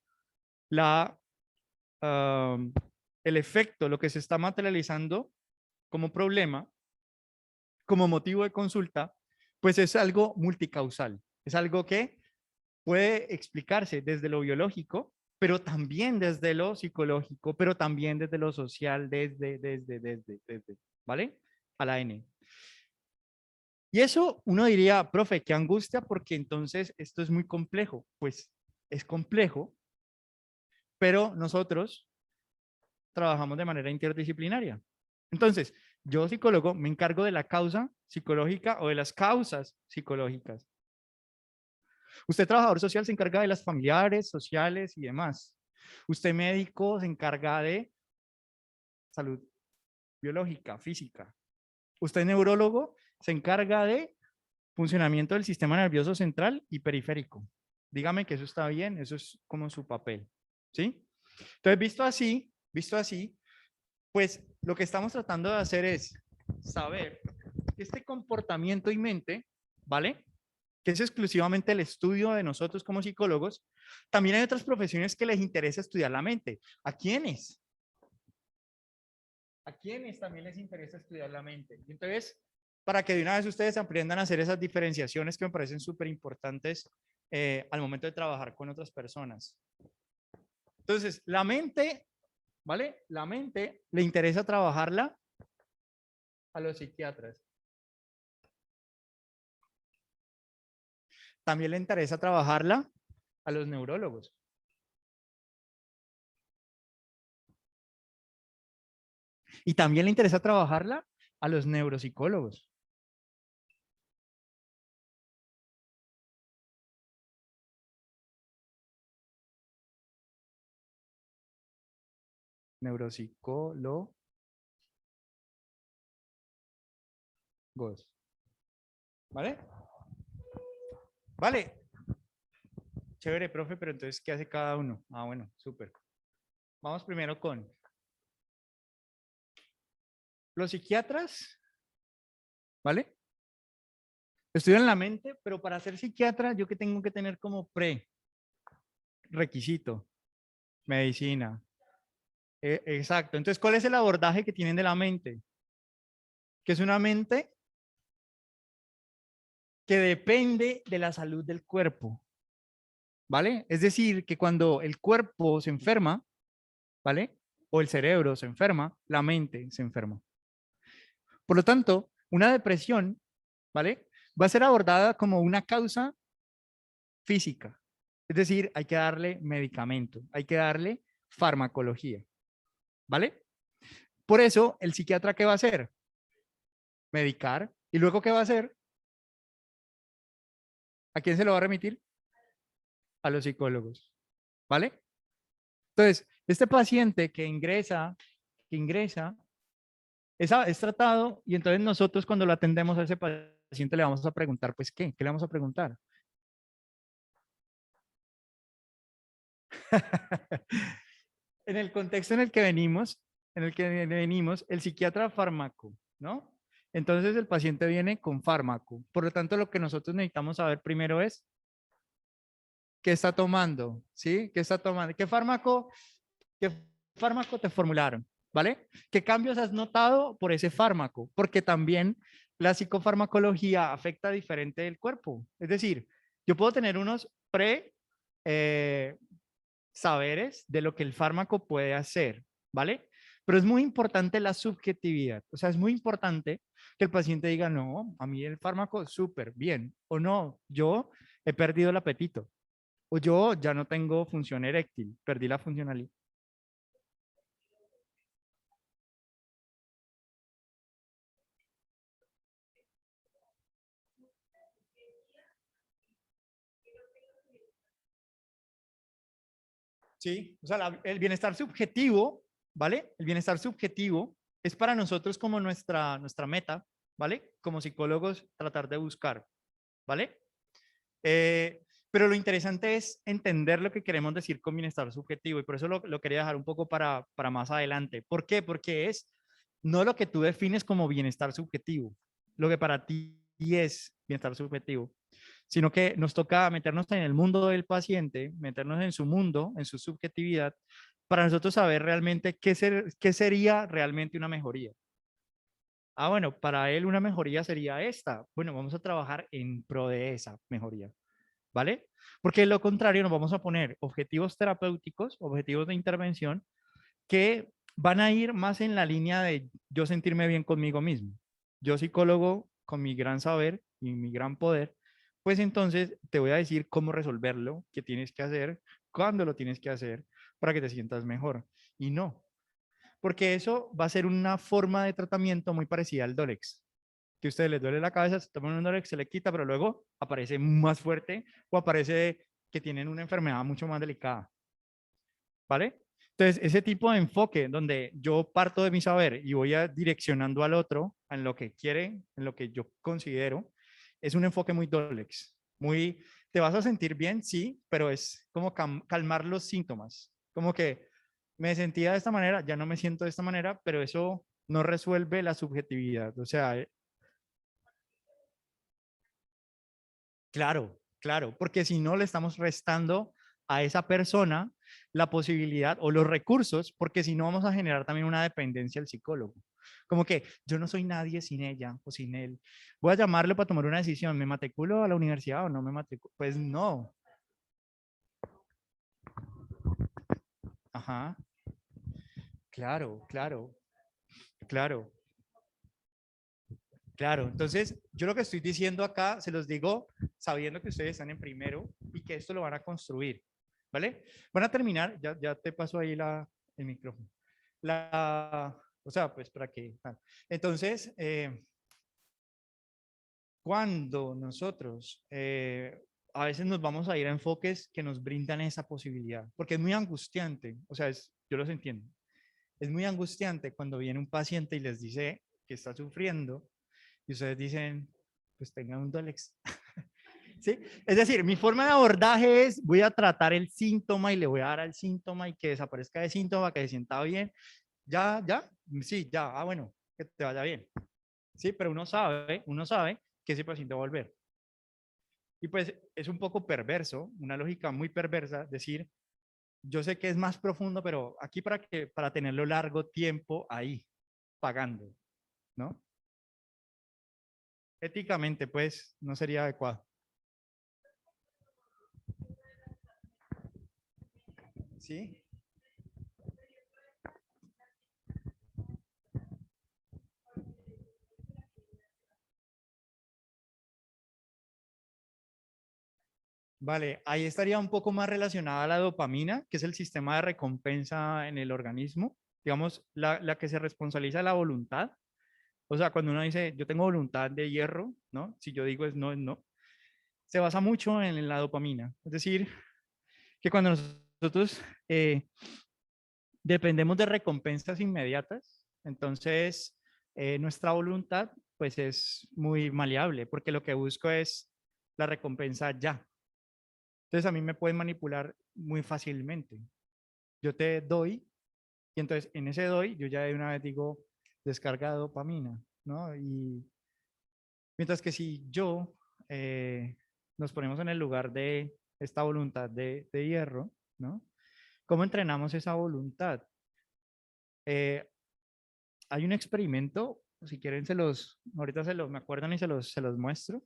la, um, el efecto, lo que se está materializando como problema, como motivo de consulta, pues es algo multicausal, es algo que puede explicarse desde lo biológico, pero también desde lo psicológico, pero también desde lo social, ¿vale? A la N. Y eso uno diría, profe, qué angustia, porque entonces esto es muy complejo. Pues es complejo, pero nosotros trabajamos de manera interdisciplinaria. Entonces, yo psicólogo me encargo de la causa psicológica o de las causas psicológicas. Usted, trabajador social, se encarga de las familiares, sociales y demás. Usted, médico, se encarga de salud biológica, física. Usted, neurólogo, se encarga de funcionamiento del sistema nervioso central y periférico. Dígame que eso está bien, eso es como su papel. ¿Sí? Entonces, visto así, pues lo que estamos tratando de hacer es saber que este comportamiento y mente, ¿vale? que es exclusivamente el estudio de nosotros como psicólogos, también hay otras profesiones que les interesa estudiar la mente. ¿A quiénes? ¿A quiénes también les interesa estudiar la mente? Y entonces, para que de una vez ustedes aprendan a hacer esas diferenciaciones que me parecen súper importantes al momento de trabajar con otras personas. Entonces, la mente, ¿vale? La mente le interesa trabajarla a los psiquiatras. También le interesa trabajarla a los neurólogos. Y también le interesa trabajarla a los neuropsicólogos. Neuropsicólogos. ¿Vale? Vale. Chévere, profe, pero entonces, ¿qué hace cada uno? Ah, bueno, súper. Vamos primero con los psiquiatras, ¿vale? Estudian la mente, pero para ser psiquiatra, ¿yo qué tengo que tener como requisito? Medicina. Exacto. Entonces, ¿cuál es el abordaje que tienen de la mente? Que es una mente que depende de la salud del cuerpo, ¿vale? Es decir, que cuando el cuerpo se enferma, ¿vale? O el cerebro se enferma, la mente se enferma. Por lo tanto, una depresión, ¿vale? Va a ser abordada como una causa física. Es decir, hay que darle medicamento, hay que darle farmacología, ¿vale? Por eso, el psiquiatra, ¿qué va a hacer? Medicar. ¿Y luego qué va a hacer? ¿A quién se lo va a remitir? A los psicólogos, ¿vale? Entonces, este paciente que ingresa es tratado y entonces nosotros cuando lo atendemos a ese paciente le vamos a preguntar, pues, ¿qué le vamos a preguntar? En el contexto en el que venimos, el psiquiatra fármaco, ¿no? Entonces el paciente viene con fármaco. Por lo tanto, lo que nosotros necesitamos saber primero es qué está tomando, ¿sí? ¿Qué está tomando? ¿Qué fármaco te formularon? ¿Vale? ¿Qué cambios has notado por ese fármaco? Porque también la psicofarmacología afecta diferente el cuerpo. Es decir, yo puedo tener unos eh, saberes de lo que el fármaco puede hacer, ¿vale? Pero es muy importante la subjetividad. O sea, es muy importante que el paciente diga, no, a mí el fármaco súper bien, o no, yo he perdido el apetito, o yo ya no tengo función eréctil, perdí la funcionalidad. Sí, o sea, el bienestar subjetivo, ¿vale? El bienestar subjetivo es para nosotros como nuestra meta, ¿vale? Como psicólogos, tratar de buscar, ¿vale? Pero lo interesante es entender lo que queremos decir con bienestar subjetivo y por eso lo quería dejar un poco para más adelante. ¿Por qué? Porque es no lo que tú defines como bienestar subjetivo, lo que para ti es bienestar subjetivo, sino que nos toca meternos en el mundo del paciente, meternos en su mundo, en su subjetividad, para nosotros saber realmente qué sería realmente una mejoría. Ah, bueno, para él una mejoría sería esta. Bueno, vamos a trabajar en pro de esa mejoría. ¿Vale? Porque de lo contrario nos vamos a poner objetivos terapéuticos, objetivos de intervención, que van a ir más en la línea de yo sentirme bien conmigo mismo. Yo psicólogo, con mi gran saber y mi gran poder, pues entonces te voy a decir cómo resolverlo, qué tienes que hacer, cuándo lo tienes que hacer para que te sientas mejor. Y no, porque eso va a ser una forma de tratamiento muy parecida al Dolex que a ustedes les duele la cabeza, se toman un Dolex, se le quita, pero luego aparece más fuerte o aparece que tienen una enfermedad mucho más delicada, ¿vale? Entonces, ese tipo de enfoque donde yo parto de mi saber y voy direccionando al otro en lo que quiere, en lo que yo considero, es un enfoque muy Dolex, muy, te vas a sentir bien, sí, pero es como calmar los síntomas, como que me sentía de esta manera, ya no me siento de esta manera, pero eso no resuelve la subjetividad, o sea, Claro, claro, porque si no le estamos restando a esa persona la posibilidad o los recursos, porque si no vamos a generar también una dependencia al psicólogo. Como que yo no soy nadie sin ella o sin él. Voy a llamarle para tomar una decisión. ¿Me matriculo a la universidad o no me matriculo? Pues no. Ajá. Claro, claro, claro, claro. Entonces, yo lo que estoy diciendo acá, se los digo sabiendo que ustedes están en primero y que esto lo van a construir, ¿vale? Van a terminar, ya te paso ahí el micrófono. O sea, pues para que... Entonces, cuando nosotros a veces nos vamos a ir a enfoques que nos brindan esa posibilidad, porque es muy angustiante, o sea, yo los entiendo, es muy angustiante cuando viene un paciente y les dice que está sufriendo y ustedes dicen, pues tengan un Dolex. ¿Sí? Es decir, mi forma de abordaje es, voy a tratar el síntoma y le voy a dar al síntoma y que desaparezca el síntoma, que se sienta bien. Ya, ya, sí, ya, bueno, que te vaya bien. Sí, pero uno sabe que ese paciente va a volver. Y pues es un poco perverso, una lógica muy perversa, decir, yo sé que es más profundo, pero aquí para tenerlo largo tiempo ahí, pagando, ¿no? Éticamente, pues, no sería adecuado. ¿Sí? Vale, ahí estaría un poco más relacionada a la dopamina, que es el sistema de recompensa en el organismo, digamos, la que se responsabiliza de la voluntad. O sea, cuando uno dice, yo tengo voluntad de hierro, ¿no? Si yo digo es no. Se basa mucho en la dopamina. Es decir, que cuando nosotros dependemos de recompensas inmediatas, entonces nuestra voluntad pues es muy maleable, porque lo que busco es la recompensa ya. Entonces a mí me pueden manipular muy fácilmente. Yo te doy y entonces en ese doy yo ya de una vez digo descarga de dopamina, ¿no? Y mientras que si yo nos ponemos en el lugar de esta voluntad de hierro, ¿no? ¿Cómo entrenamos esa voluntad? Eh, Hay un experimento, si quieren ahorita me acuerdan y se los muestro,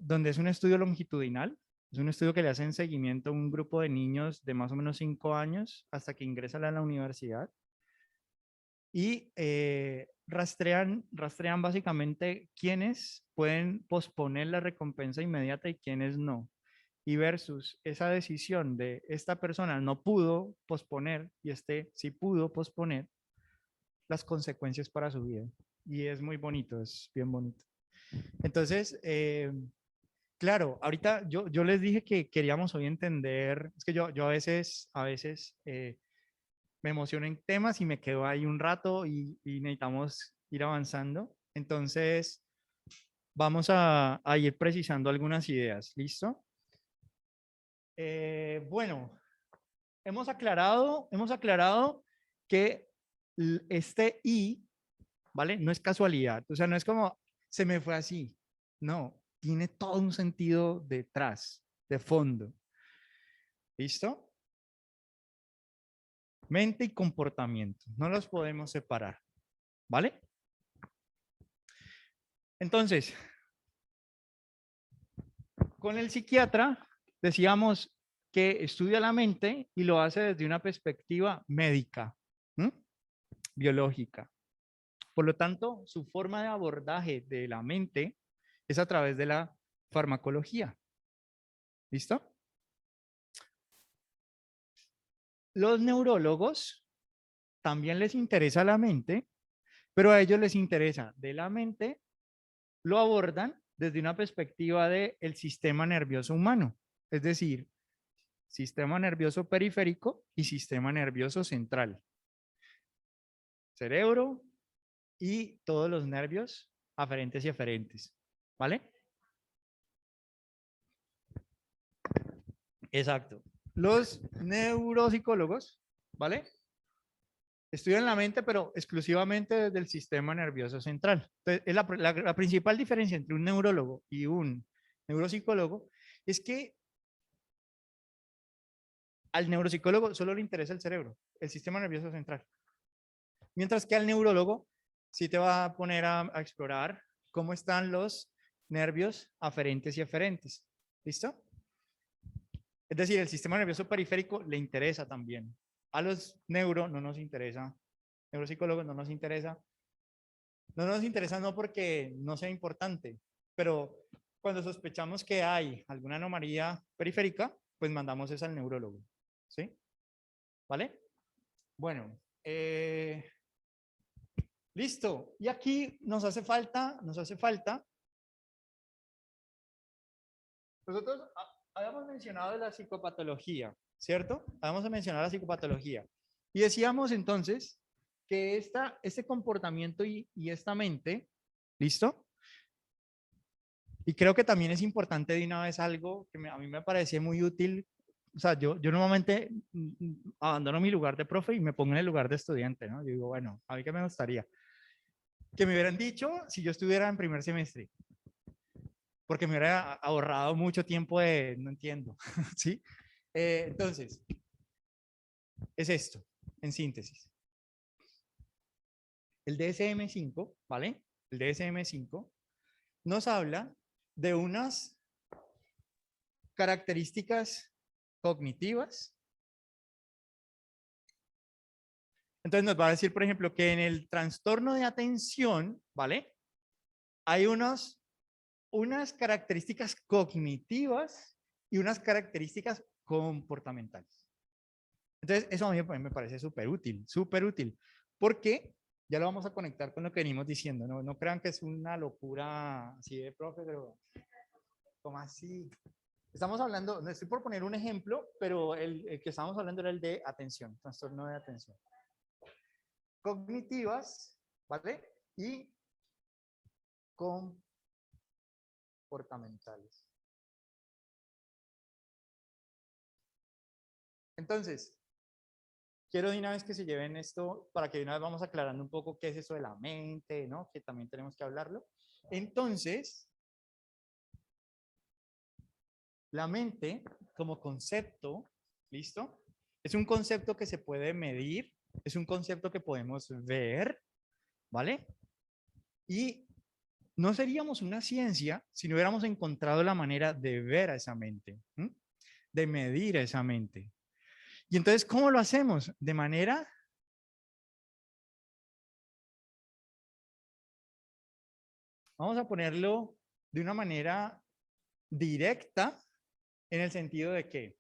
donde es un estudio longitudinal, es un estudio que le hacen seguimiento a un grupo de niños de más o menos 5 años hasta que ingresan a la universidad y rastrean básicamente quiénes pueden posponer la recompensa inmediata y quiénes no. Y versus esa decisión de esta persona no pudo posponer y este sí pudo posponer las consecuencias para su vida. Y es muy bonito, es bien bonito. Entonces, claro, ahorita yo les dije que queríamos hoy entender, es que yo a veces me emociono en temas y me quedo ahí un rato y necesitamos ir avanzando. Entonces, vamos a ir precisando algunas ideas. ¿Listo? Bueno, hemos aclarado que este I, ¿vale? No es casualidad. O sea, no es como se me fue así. No, tiene todo un sentido detrás, de fondo. ¿Listo? Mente y comportamiento. No los podemos separar. ¿Vale? Entonces, con el psiquiatra decíamos que estudia la mente y lo hace desde una perspectiva médica, ¿m? Biológica. Por lo tanto, su forma de abordaje de la mente es a través de la farmacología. ¿Listo? Los neurólogos también les interesa la mente, pero a ellos les interesa de la mente, lo abordan desde una perspectiva del sistema nervioso humano, es decir, sistema nervioso periférico y sistema nervioso central, cerebro y todos los nervios aferentes y eferentes, ¿vale? Exacto. Los neuropsicólogos, ¿vale? Estudian la mente, pero exclusivamente desde el sistema nervioso central. Entonces, es la principal diferencia entre un neurólogo y un neuropsicólogo es que al neuropsicólogo solo le interesa el cerebro, el sistema nervioso central. Mientras que al neurólogo sí te va a poner a explorar cómo están los nervios aferentes y eferentes. ¿Listo? Es decir, el sistema nervioso periférico le interesa también. A los neuro no nos interesa, neuropsicólogos no nos interesa. No nos interesa no porque no sea importante, pero cuando sospechamos que hay alguna anomalía periférica, pues mandamos eso al neurólogo. ¿Sí? ¿Vale? Bueno, listo. Y aquí nos hace falta. Nosotros habíamos mencionado la psicopatología, ¿cierto? Habíamos mencionado la psicopatología. Y decíamos entonces que este comportamiento y esta mente, ¿listo? Y creo que también es importante de una vez algo que a mí me parece muy útil. O sea, yo normalmente abandono mi lugar de profe y me pongo en el lugar de estudiante, ¿no? Yo digo, bueno, a mí qué me gustaría. Que me hubieran dicho si yo estuviera en primer semestre, porque me hubiera ahorrado mucho tiempo de, no entiendo, ¿sí? Entonces, es esto, en síntesis. El DSM-5, ¿vale? El DSM-5 nos habla de unas características cognitivas. Entonces nos va a decir, por ejemplo, que en el trastorno de atención, ¿vale? Hay unas características cognitivas y unas características comportamentales. Entonces, eso a mí me parece súper útil, porque ya lo vamos a conectar con lo que venimos diciendo, ¿no? No crean que es una locura así de profe, pero ¿cómo así? Estamos hablando, no estoy por poner un ejemplo, pero el que estamos hablando era el de atención, trastorno de atención. Cognitivas, ¿vale? Y comportamentales. Entonces, quiero de una vez que se lleven esto para que de una vez vamos aclarando un poco qué es eso de la mente, ¿no? Que también tenemos que hablarlo. Entonces, la mente como concepto, ¿listo? Es un concepto que se puede medir, es un concepto que podemos ver, ¿vale? Y no seríamos una ciencia si no hubiéramos encontrado la manera de ver a esa mente, ¿m? De medir a esa mente. Y entonces, ¿cómo lo hacemos? De manera, vamos a ponerlo de una manera directa en el sentido de que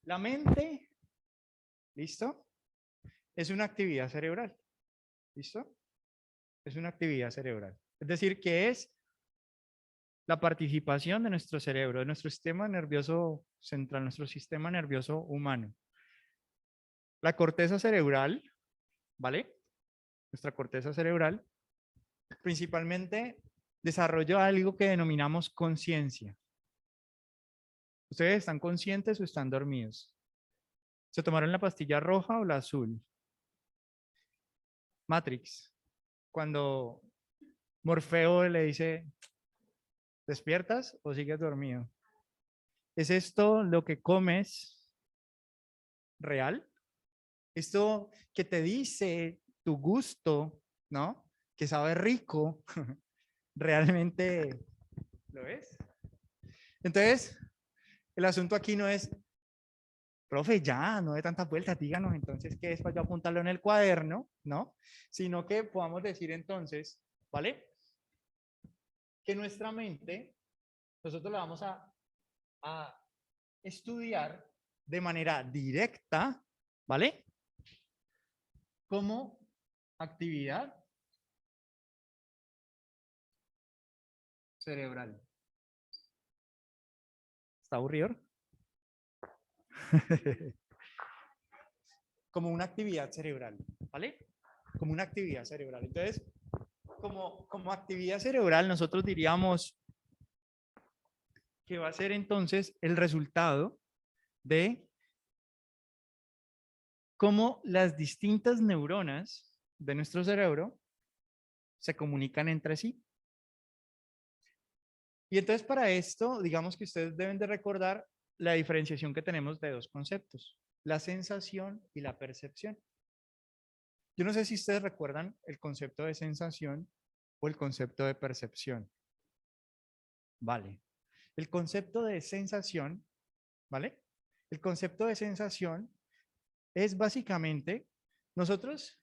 la mente, ¿listo? Es una actividad cerebral, ¿listo? Es una actividad cerebral. Es decir, que es la participación de nuestro cerebro, de nuestro sistema nervioso central, nuestro sistema nervioso humano. La corteza cerebral, ¿vale? Nuestra corteza cerebral, principalmente desarrolla algo que denominamos conciencia. ¿Ustedes están conscientes o están dormidos? ¿Se tomaron la pastilla roja o la azul? Matrix, cuando Morfeo le dice, ¿despiertas o sigues dormido? ¿Es esto lo que comes real? Esto que te dice tu gusto, ¿no? Que sabe rico, ¿realmente lo es? Entonces, el asunto aquí no es, profe, ya, no de tantas vueltas, díganos entonces qué es para yo apuntarlo en el cuaderno, ¿no? Sino que podamos decir entonces, ¿vale? Que nuestra mente, nosotros la vamos a estudiar de manera directa, ¿vale? Como actividad cerebral. ¿Está aburrido? Como una actividad cerebral, ¿vale? Como una actividad cerebral. Entonces, como actividad cerebral, nosotros diríamos que va a ser entonces el resultado de cómo las distintas neuronas de nuestro cerebro se comunican entre sí. Y entonces para esto, digamos que ustedes deben de recordar la diferenciación que tenemos de dos conceptos, la sensación y la percepción. Yo no sé si ustedes recuerdan el concepto de sensación o el concepto de percepción. Vale. El concepto de sensación, ¿vale? El concepto de sensación es básicamente, nosotros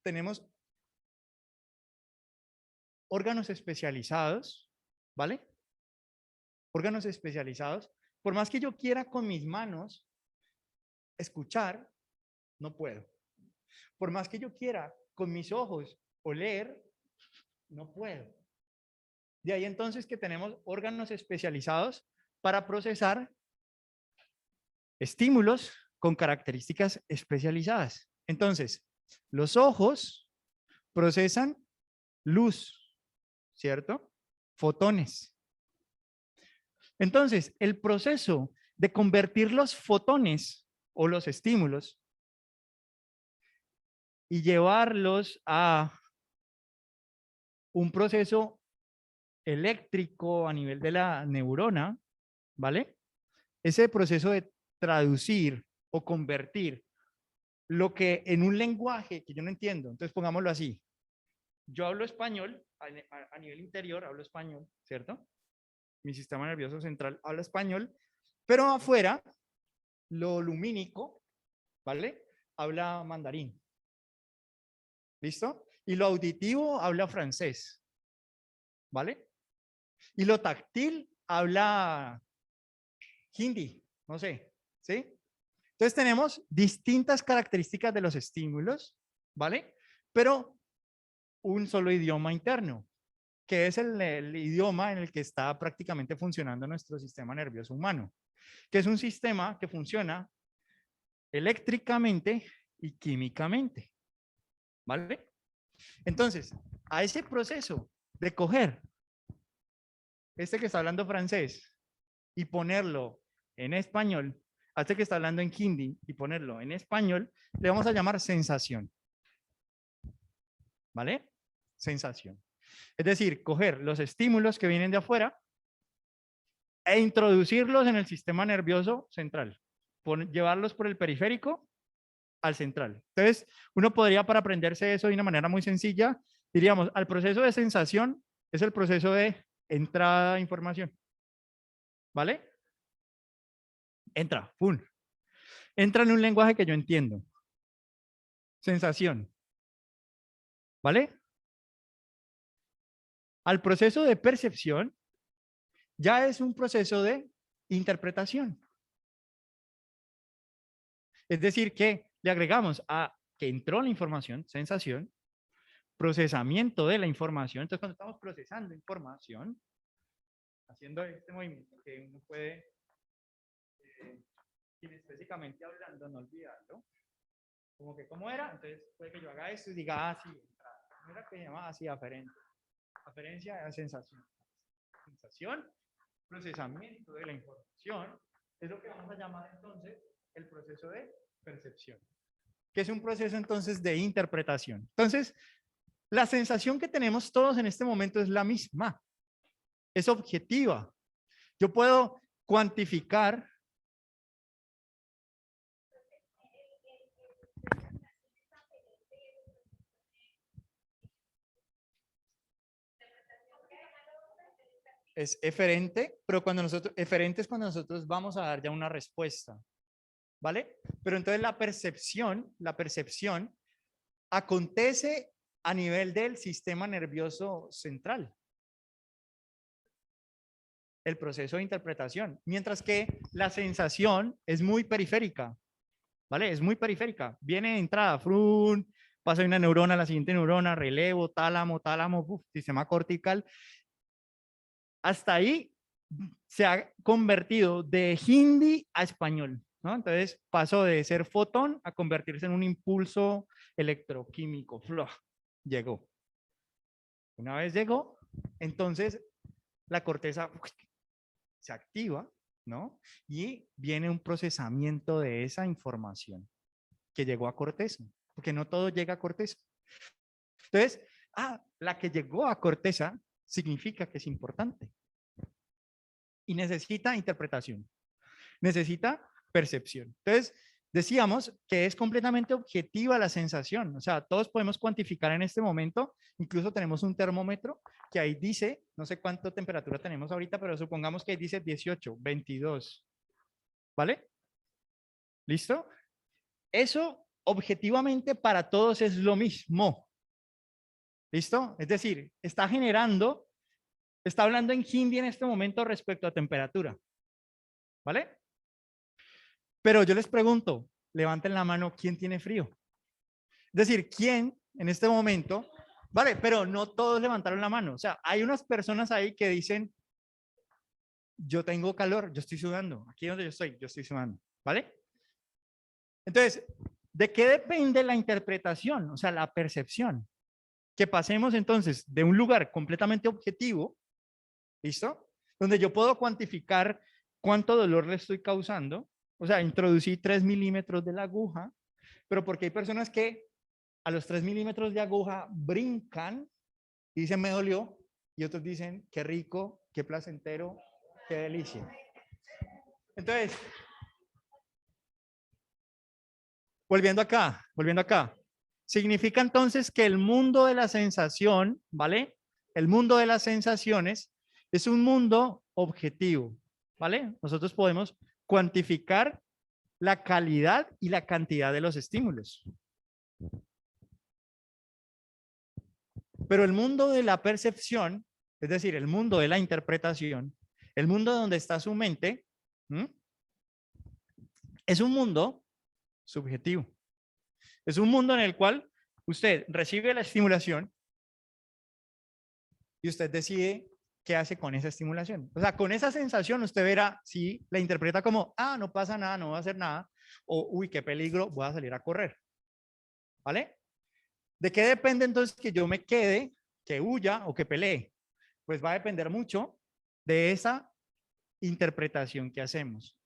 tenemos órganos especializados, ¿vale? Órganos especializados. Por más que yo quiera con mis manos escuchar, no puedo. Por más que yo quiera con mis ojos oler, no puedo. De ahí entonces que tenemos órganos especializados para procesar estímulos con características especializadas. Entonces, los ojos procesan luz, ¿cierto? Fotones. Entonces, el proceso de convertir los fotones o los estímulos y llevarlos a un proceso eléctrico a nivel de la neurona, ¿vale? Ese proceso de traducir o convertir lo que en un lenguaje que yo no entiendo, entonces pongámoslo así, yo hablo español, a nivel interior hablo español, ¿cierto? Mi sistema nervioso central habla español, pero afuera, lo lumínico, ¿vale? Habla mandarín, ¿listo? Y lo auditivo habla francés, ¿vale? Y lo táctil habla hindi, no sé, ¿sí? Entonces tenemos distintas características de los estímulos, ¿vale? Pero un solo idioma interno, que es el idioma en el que está prácticamente funcionando nuestro sistema nervioso humano, que es un sistema que funciona eléctricamente y químicamente, ¿vale? Entonces, a ese proceso de coger este que está hablando francés y ponerlo en español, a este que está hablando en hindi y ponerlo en español, le vamos a llamar sensación, ¿vale? Sensación. Es decir, coger los estímulos que vienen de afuera e introducirlos en el sistema nervioso central, llevarlos por el periférico al central. Entonces, uno podría, para aprenderse eso de una manera muy sencilla, diríamos, al proceso de sensación es el proceso de entrada de información, ¿vale? Entra, ¡pum! Entra en un lenguaje que yo entiendo. Sensación, ¿vale? Al proceso de percepción ya es un proceso de interpretación. Es decir, que le agregamos a que entró la información, sensación, procesamiento de la información. Entonces, cuando estamos procesando información, haciendo este movimiento que uno puede, kinestésicamente hablando, no olvidarlo, como que cómo era, entonces puede que yo haga esto y diga, ah, sí, no era que se llama así, aferente. Aferencia es sensación. Sensación, procesamiento de la información, es lo que vamos a llamar entonces el proceso de percepción, que es un proceso entonces de interpretación. Entonces, la sensación que tenemos todos en este momento es la misma, es objetiva. Yo puedo cuantificar. Es eferente, pero cuando nosotros, eferente es cuando nosotros vamos a dar ya una respuesta, ¿vale? Pero entonces la percepción acontece a nivel del sistema nervioso central, el proceso de interpretación, mientras que la sensación es muy periférica, ¿vale? Es muy periférica, viene de entrada, frun, pasa de una neurona a la siguiente neurona, relevo, tálamo, sistema cortical. Hasta ahí se ha convertido de hindi a español, ¿no? Entonces pasó de ser fotón a convertirse en un impulso electroquímico. ¡Flo! Llegó. Una vez llegó, entonces la corteza se activa, ¿no? Y viene un procesamiento de esa información. que llegó a corteza, porque no todo llega a corteza. Entonces, la que llegó a corteza significa que es importante y necesita interpretación, necesita percepción. Entonces, decíamos que es completamente objetiva la sensación, o sea, todos podemos cuantificar en este momento, incluso tenemos un termómetro que ahí dice, no sé cuánta temperatura tenemos ahorita, pero supongamos que ahí dice 18, 22, ¿vale? ¿Listo? Eso objetivamente para todos es lo mismo. ¿Listo? Es decir, está hablando en hindi en este momento respecto a temperatura. ¿Vale? Pero yo les pregunto, levanten la mano, ¿quién tiene frío? Es decir, ¿quién en este momento? Vale, pero no todos levantaron la mano. O sea, hay unas personas ahí que dicen, yo tengo calor, yo estoy sudando. Aquí donde yo estoy sudando. ¿Vale? Entonces, ¿de qué depende la interpretación? O sea, la percepción. Que pasemos entonces de un lugar completamente objetivo, ¿listo? Donde yo puedo cuantificar cuánto dolor le estoy causando. O sea, introducí 3 milímetros de la aguja, pero porque hay personas que a los 3 milímetros de aguja brincan y dicen me dolió, y otros dicen qué rico, qué placentero, qué delicia. Entonces, volviendo acá, significa entonces que el mundo de la sensación, ¿vale? El mundo de las sensaciones es un mundo objetivo, ¿vale? Nosotros podemos cuantificar la calidad y la cantidad de los estímulos. Pero el mundo de la percepción, es decir, el mundo de la interpretación, el mundo donde está su mente, es un mundo subjetivo. Es un mundo en el cual usted recibe la estimulación y usted decide qué hace con esa estimulación. O sea, con esa sensación usted verá si la interpreta como, no pasa nada, no va a hacer nada, o, uy, qué peligro, voy a salir a correr. ¿Vale? ¿De qué depende entonces que yo me quede, que huya o que pelee? Pues va a depender mucho de esa interpretación que hacemos.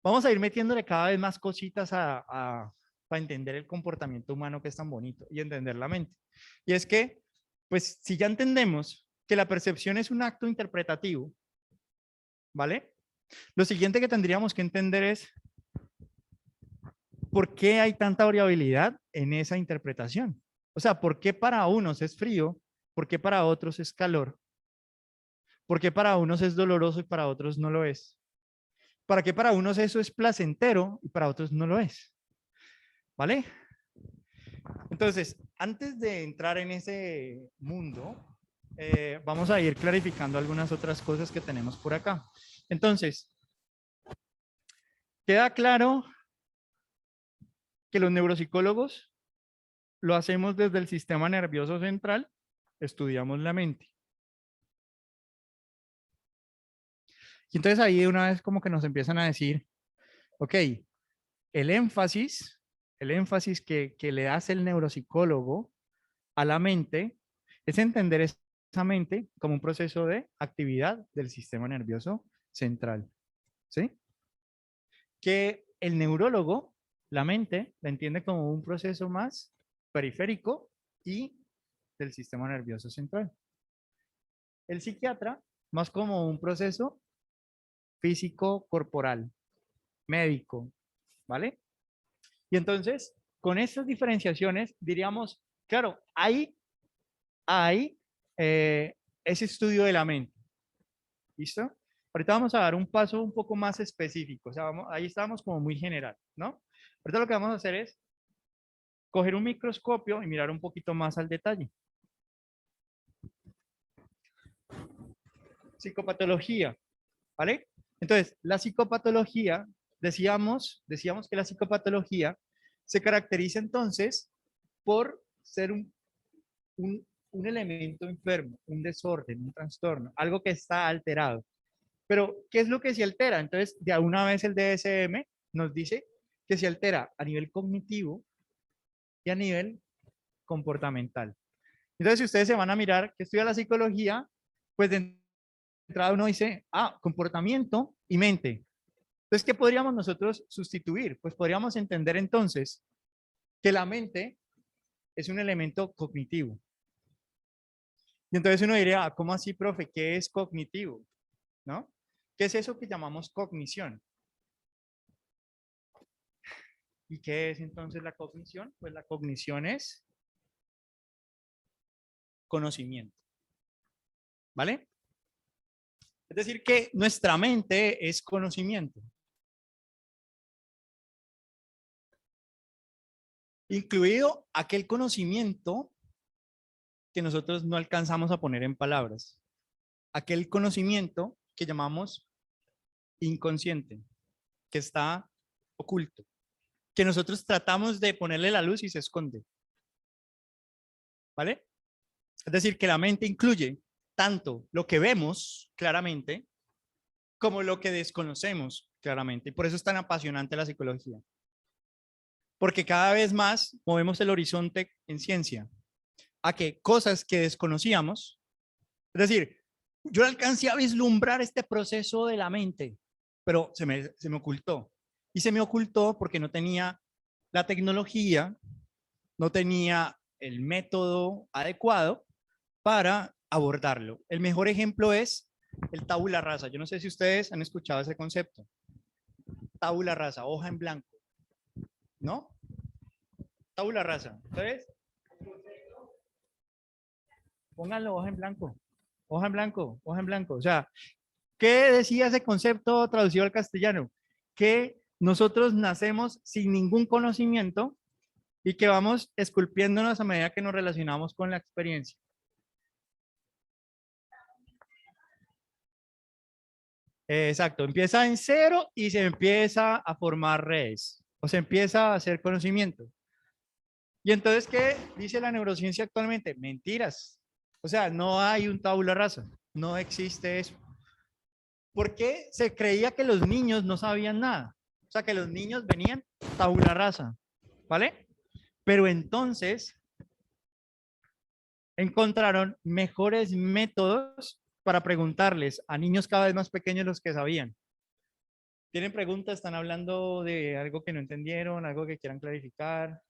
Vamos a ir metiéndole cada vez más cositas para entender el comportamiento humano que es tan bonito y entender la mente. Y es que, pues, si ya entendemos que la percepción es un acto interpretativo, ¿vale? Lo siguiente que tendríamos que entender es por qué hay tanta variabilidad en esa interpretación. O sea, ¿por qué para unos es frío? ¿Por qué para otros es calor? ¿Por qué para unos es doloroso y para otros no lo es? ¿Para qué para unos eso es placentero y para otros no lo es? ¿Vale? Entonces, antes de entrar en ese mundo, vamos a ir clarificando algunas otras cosas que tenemos por acá. Entonces, queda claro que los neuropsicólogos lo hacemos desde el sistema nervioso central, estudiamos la mente. Y entonces ahí de una vez como que nos empiezan a decir, ok, el énfasis que le hace el neuropsicólogo a la mente es entender esa mente como un proceso de actividad del sistema nervioso central. ¿Sí? Que el neurólogo, la mente, la entiende como un proceso más periférico y del sistema nervioso central. El psiquiatra, más como un proceso físico, corporal, médico, ¿vale? Y entonces, con estas diferenciaciones, diríamos, claro, hay ese estudio de la mente. ¿Listo? Ahorita vamos a dar un paso un poco más específico. O sea, ahí estábamos como muy general, ¿no? Ahorita lo que vamos a hacer es coger un microscopio y mirar un poquito más al detalle. Psicopatología, ¿vale? Entonces, la psicopatología, decíamos que la psicopatología se caracteriza entonces por ser un elemento enfermo, un desorden, un trastorno, algo que está alterado. Pero, ¿qué es lo que se altera? Entonces, de una vez el DSM nos dice que se altera a nivel cognitivo y a nivel comportamental. Entonces, si ustedes se van a mirar que estudia la psicología, pues de entrada uno dice, comportamiento y mente. Entonces, ¿qué podríamos nosotros sustituir? Pues podríamos entender entonces que la mente es un elemento cognitivo. Y entonces uno diría, "Ah, ¿cómo así, profe? ¿Qué es cognitivo? ¿No? ¿Qué es eso que llamamos cognición? ¿Y qué es entonces la cognición? Pues la cognición es conocimiento, ¿vale? Es decir, que nuestra mente es conocimiento, incluido aquel conocimiento que nosotros no alcanzamos a poner en palabras, aquel conocimiento que llamamos inconsciente, que está oculto, que nosotros tratamos de ponerle la luz y se esconde, ¿vale? Es decir, que la mente incluye tanto lo que vemos claramente como lo que desconocemos claramente. Y por eso es tan apasionante la psicología. Porque cada vez más movemos el horizonte en ciencia a que cosas que desconocíamos, es decir, yo alcancé a vislumbrar este proceso de la mente, pero se me ocultó. Y se me ocultó porque no tenía la tecnología, no tenía el método adecuado para abordarlo. El mejor ejemplo es el tabula rasa. Yo no sé si ustedes han escuchado ese concepto. Tabula rasa, hoja en blanco, ¿no? Tabula rasa. Entonces, pónganlo hoja en blanco, hoja en blanco, hoja en blanco. O sea, ¿qué decía ese concepto traducido al castellano? Que nosotros nacemos sin ningún conocimiento y que vamos esculpiéndonos a medida que nos relacionamos con la experiencia. Exacto, empieza en cero y se empieza a formar redes, o se empieza a hacer conocimiento. Y entonces, ¿qué dice la neurociencia actualmente? Mentiras. O sea, no hay un tabula rasa, no existe eso. ¿Por qué se creía que los niños no sabían nada? O sea, que los niños venían tabula rasa, ¿vale? Pero entonces encontraron mejores métodos para preguntarles a niños cada vez más pequeños los que sabían. ¿Tienen preguntas? ¿Están hablando de algo que no entendieron, algo que quieran clarificar?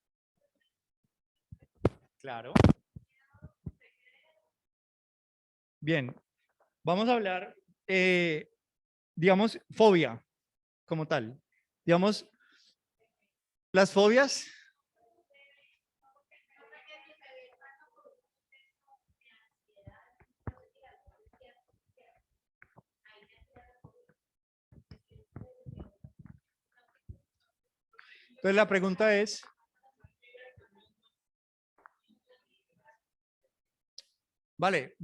Claro. Bien, vamos a hablar, digamos, fobia como tal. Digamos, las fobias. Entonces la pregunta es, vale,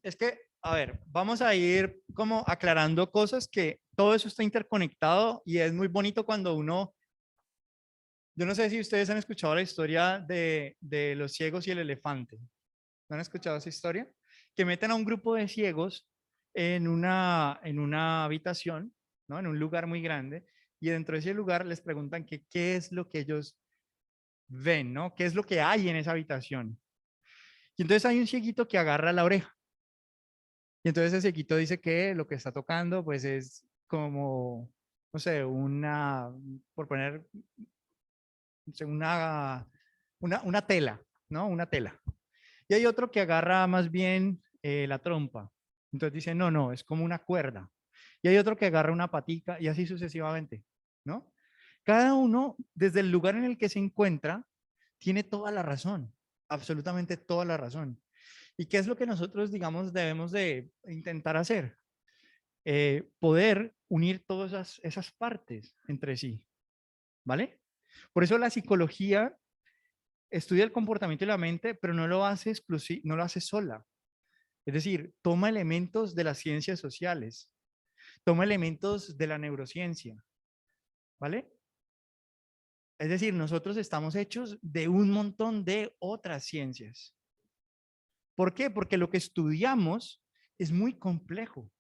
es que, a ver, vamos a ir como aclarando cosas que todo eso está interconectado y es muy bonito cuando uno, yo no sé si ustedes han escuchado la historia de los ciegos y el elefante. ¿No han escuchado esa historia? Que meten a un grupo de ciegos en una habitación, ¿no? En un lugar muy grande, y dentro de ese lugar les preguntan que qué es lo que ellos ven, ¿no? ¿Qué es lo que hay en esa habitación? Y entonces hay un cieguito que agarra la oreja. Y entonces ese cieguito dice que lo que está tocando, pues es como, no sé, por poner, no sé, una tela, ¿no? Una tela. Y hay otro que agarra más bien la trompa. Entonces dice, no, no, es como una cuerda. Y hay otro que agarra una patica y así sucesivamente, ¿no? Cada uno, desde el lugar en el que se encuentra, tiene toda la razón, absolutamente toda la razón. ¿Y qué es lo que nosotros, digamos, debemos de intentar hacer? Poder unir todas esas partes entre sí, ¿vale? Por eso la psicología estudia el comportamiento de la mente, pero no lo hace no lo hace sola. Es decir, toma elementos de las ciencias sociales, toma elementos de la neurociencia, ¿vale? Es decir, nosotros estamos hechos de un montón de otras ciencias. ¿Por qué? Porque lo que estudiamos es muy complejo.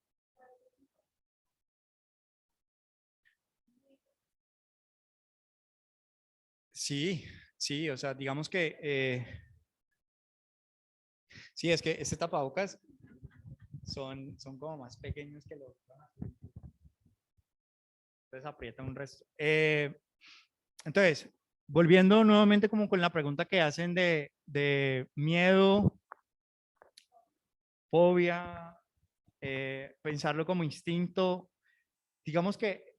Sí, sí, o sea, digamos que sí, es que este tapabocas son como más pequeños que los demás. Entonces aprieta un resto. Entonces, volviendo nuevamente como con la pregunta que hacen de miedo, fobia, pensarlo como instinto, digamos que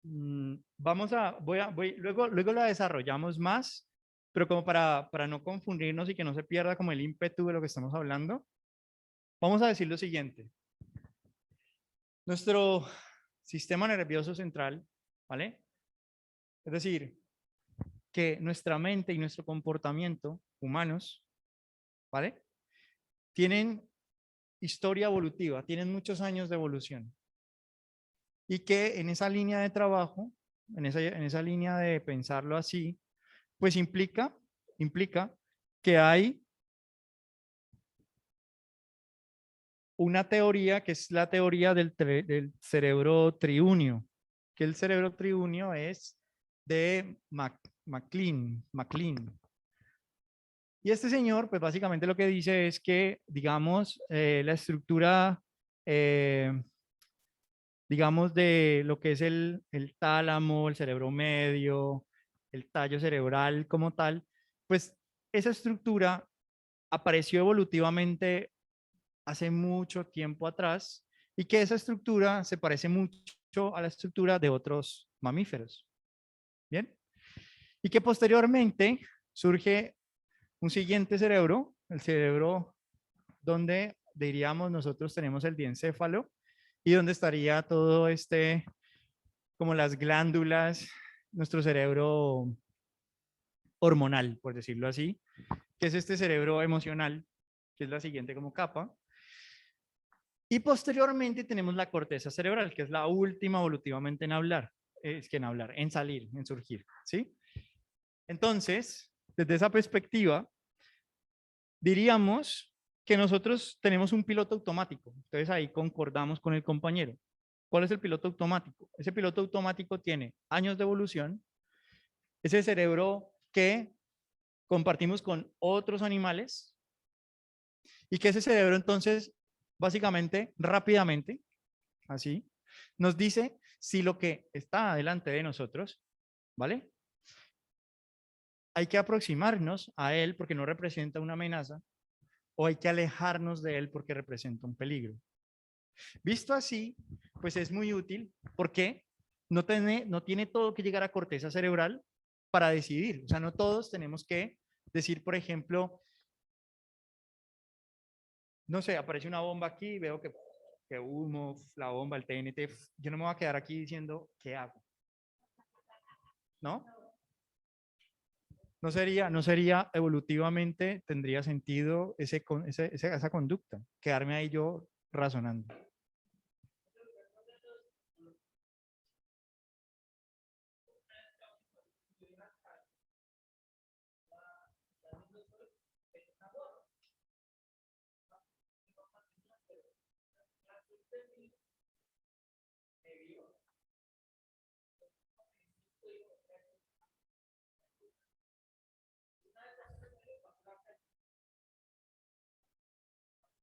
luego la desarrollamos más, pero como para no confundirnos y que no se pierda como el ímpetu de lo que estamos hablando, vamos a decir lo siguiente. Nuestro sistema nervioso central, ¿vale? Es decir, que nuestra mente y nuestro comportamiento humanos, ¿vale? Tienen historia evolutiva, tienen muchos años de evolución. Y que en esa línea de trabajo, en esa línea de pensarlo así, pues implica que hay una teoría que es la teoría del cerebro triunio, que el cerebro triunio es de MacLean. Y este señor, pues básicamente lo que dice es que, digamos, la estructura, digamos, de lo que es el tálamo, el cerebro medio, el tallo cerebral como tal, pues esa estructura apareció evolutivamente hace mucho tiempo atrás y que esa estructura se parece mucho a la estructura de otros mamíferos. ¿Bien? Y que posteriormente surge un siguiente cerebro, el cerebro donde diríamos nosotros tenemos el diencéfalo y donde estaría todo como las glándulas, nuestro cerebro hormonal, por decirlo así, que es este cerebro emocional, que es la siguiente como capa. Y posteriormente tenemos la corteza cerebral, que es la última evolutivamente en hablar, en salir, en surgir, ¿sí? Entonces, desde esa perspectiva, diríamos que nosotros tenemos un piloto automático. Entonces ahí concordamos con el compañero. ¿Cuál es el piloto automático? Ese piloto automático tiene años de evolución, ese cerebro que compartimos con otros animales y que ese cerebro entonces, básicamente, rápidamente, así, nos dice si lo que está delante de nosotros, ¿vale? Hay que aproximarnos a él porque no representa una amenaza o hay que alejarnos de él porque representa un peligro. Visto así, pues es muy útil porque no tiene todo que llegar a corteza cerebral para decidir. O sea, no todos tenemos que decir, por ejemplo, no sé, aparece una bomba aquí, veo que humo, la bomba, el TNT, yo no me voy a quedar aquí diciendo, ¿qué hago? ¿No? No sería evolutivamente, tendría sentido esa conducta, quedarme ahí yo razonando.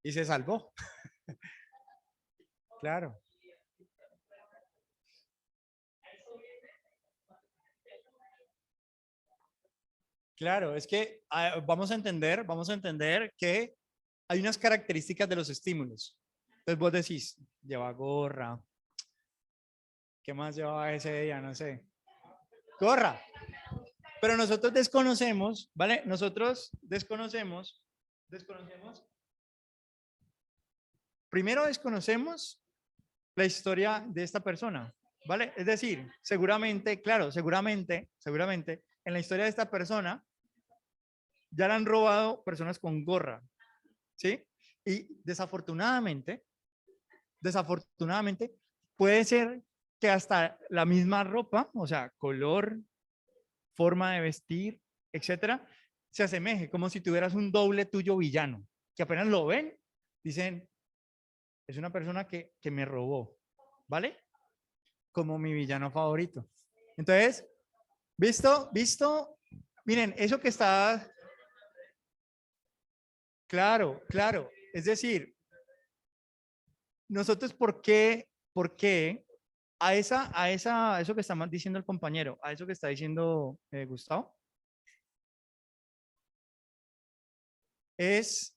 Y se salvó, claro. Claro, es que vamos a entender que hay unas características de los estímulos. Entonces vos decís, lleva gorra, ¿qué más llevaba ese día? No sé. Gorra. Pero nosotros desconocemos, ¿vale? Nosotros desconocemos, primero desconocemos la historia de esta persona, ¿vale? Es decir, seguramente, claro, seguramente, en la historia de esta persona ya la han robado personas con gorra, ¿sí? Y desafortunadamente, puede ser que hasta la misma ropa, o sea, color, forma de vestir, etcétera, se asemeje, como si tuvieras un doble tuyo villano, que apenas lo ven, dicen, es una persona que me robó, ¿vale? Como mi villano favorito. Entonces, ¿visto? Miren, eso que está, claro. Es decir, nosotros, ¿por qué a eso que está diciendo el compañero, a eso que está diciendo Gustavo, es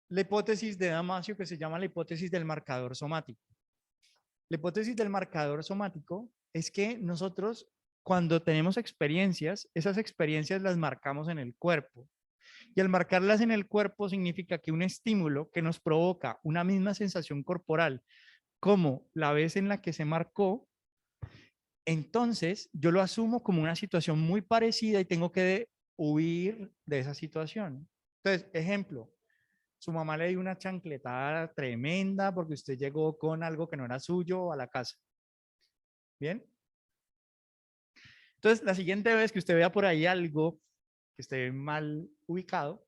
la hipótesis de Damasio que se llama la hipótesis del marcador somático. La hipótesis del marcador somático es que nosotros, cuando tenemos experiencias, esas experiencias las marcamos en el cuerpo. Y al marcarlas en el cuerpo significa que un estímulo que nos provoca una misma sensación corporal, como la vez en la que se marcó, entonces yo lo asumo como una situación muy parecida y tengo que huir de esa situación. Entonces, ejemplo, su mamá le dio una chancletada tremenda porque usted llegó con algo que no era suyo a la casa. ¿Bien? Entonces, la siguiente vez que usted vea por ahí algo que esté mal ubicado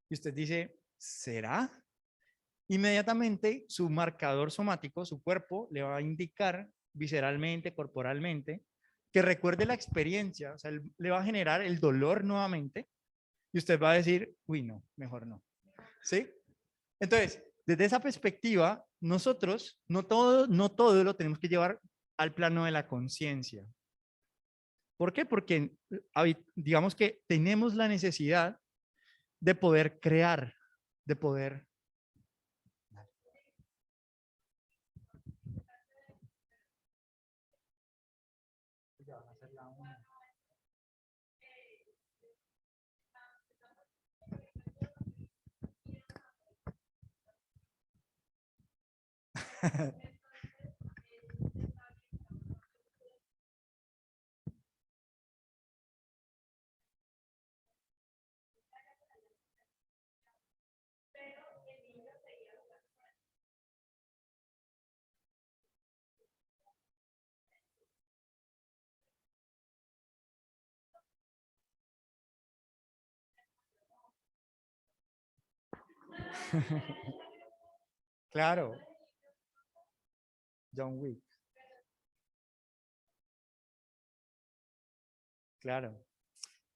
y usted dice, ¿será? Inmediatamente su marcador somático, su cuerpo, le va a indicar visceralmente, corporalmente, que recuerde la experiencia, o sea, le va a generar el dolor nuevamente y usted va a decir, uy, no, mejor no. ¿Sí? Entonces, desde esa perspectiva, nosotros no todo lo tenemos que llevar al plano de la conciencia. ¿Por qué? Porque digamos que tenemos la necesidad de poder crear, de poder... Claro, John Wick, claro.